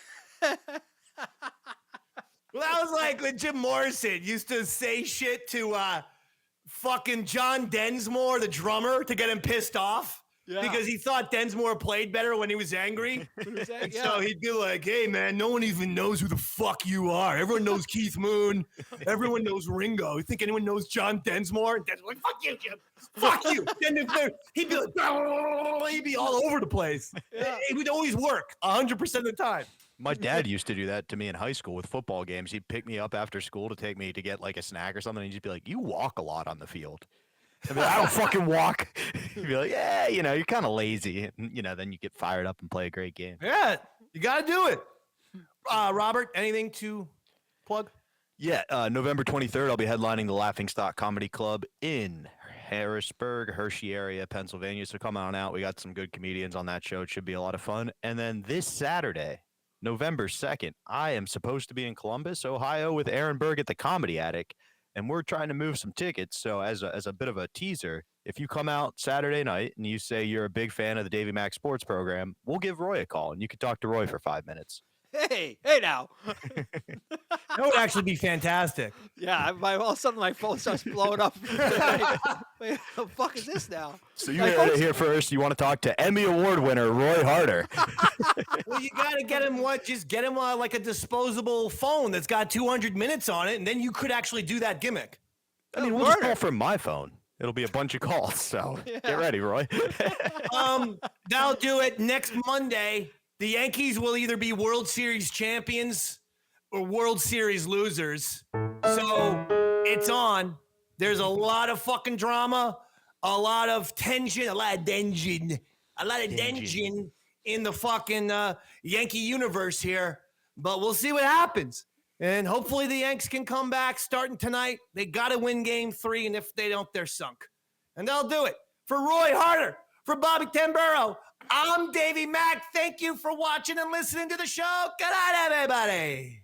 Well, that was like when Jim Morrison used to say shit to fucking John Densmore, the drummer, to get him pissed off. Yeah. Because he thought Densmore played better when he was angry. And so he'd be like, hey, man, no one even knows who the fuck you are. Everyone knows Keith Moon. Everyone knows Ringo. You think anyone knows John Densmore? And Densmore's like, fuck you, Jim. Fuck you. Then he'd be like, he'd be all over the place. Yeah. It would always work 100% of the time. My dad used to do that to me in high school with football games. He'd pick me up after school to take me to get like a snack or something. And he'd just be like, you walk a lot on the field. I'd be like, I don't fucking walk. He'd be like, yeah, you know, you're kind of lazy. And, you know, then you get fired up and play a great game. Yeah, you got to do it. Robert, anything to plug? Yeah, November 23rd, I'll be headlining the Laughingstock Comedy Club in Harrisburg, Hershey area, Pennsylvania. So come on out. We got some good comedians on that show. It should be a lot of fun. And then this Saturday, November 2nd, I am supposed to be in Columbus, Ohio with Aaron Berg at the Comedy Attic. And we're trying to move some tickets. So as a bit of a teaser, if you come out Saturday night and you say you're a big fan of the Davey Mac Sports Program, we'll give Roy a call and you can talk to Roy for 5 minutes. Hey now. That would actually be fantastic. Yeah, all of a sudden my phone starts blowing up. Wait, what the fuck is this now? So you My heard it phone's- here first. You want to talk to Emmy Award winner Roy Harter. Well, you got to get him just get him like a disposable phone that's got 200 minutes on it, and then you could actually do that gimmick. I mean, we'll just call from my phone. It'll be a bunch of calls. So get ready, Roy. That'll do it. Next Monday, the Yankees will either be World Series champions or World Series losers. So it's on. There's a lot of fucking drama, a lot of tension, a lot of tension in the fucking Yankee universe here. But we'll see what happens. And hopefully the Yanks can come back starting tonight. They got to win game 3, and if they don't, they're sunk. And they'll do it. For Roy Harter, for Bobby Tamburro, I'm Davey Mac. Thank you for watching and listening to the show. Good night, everybody.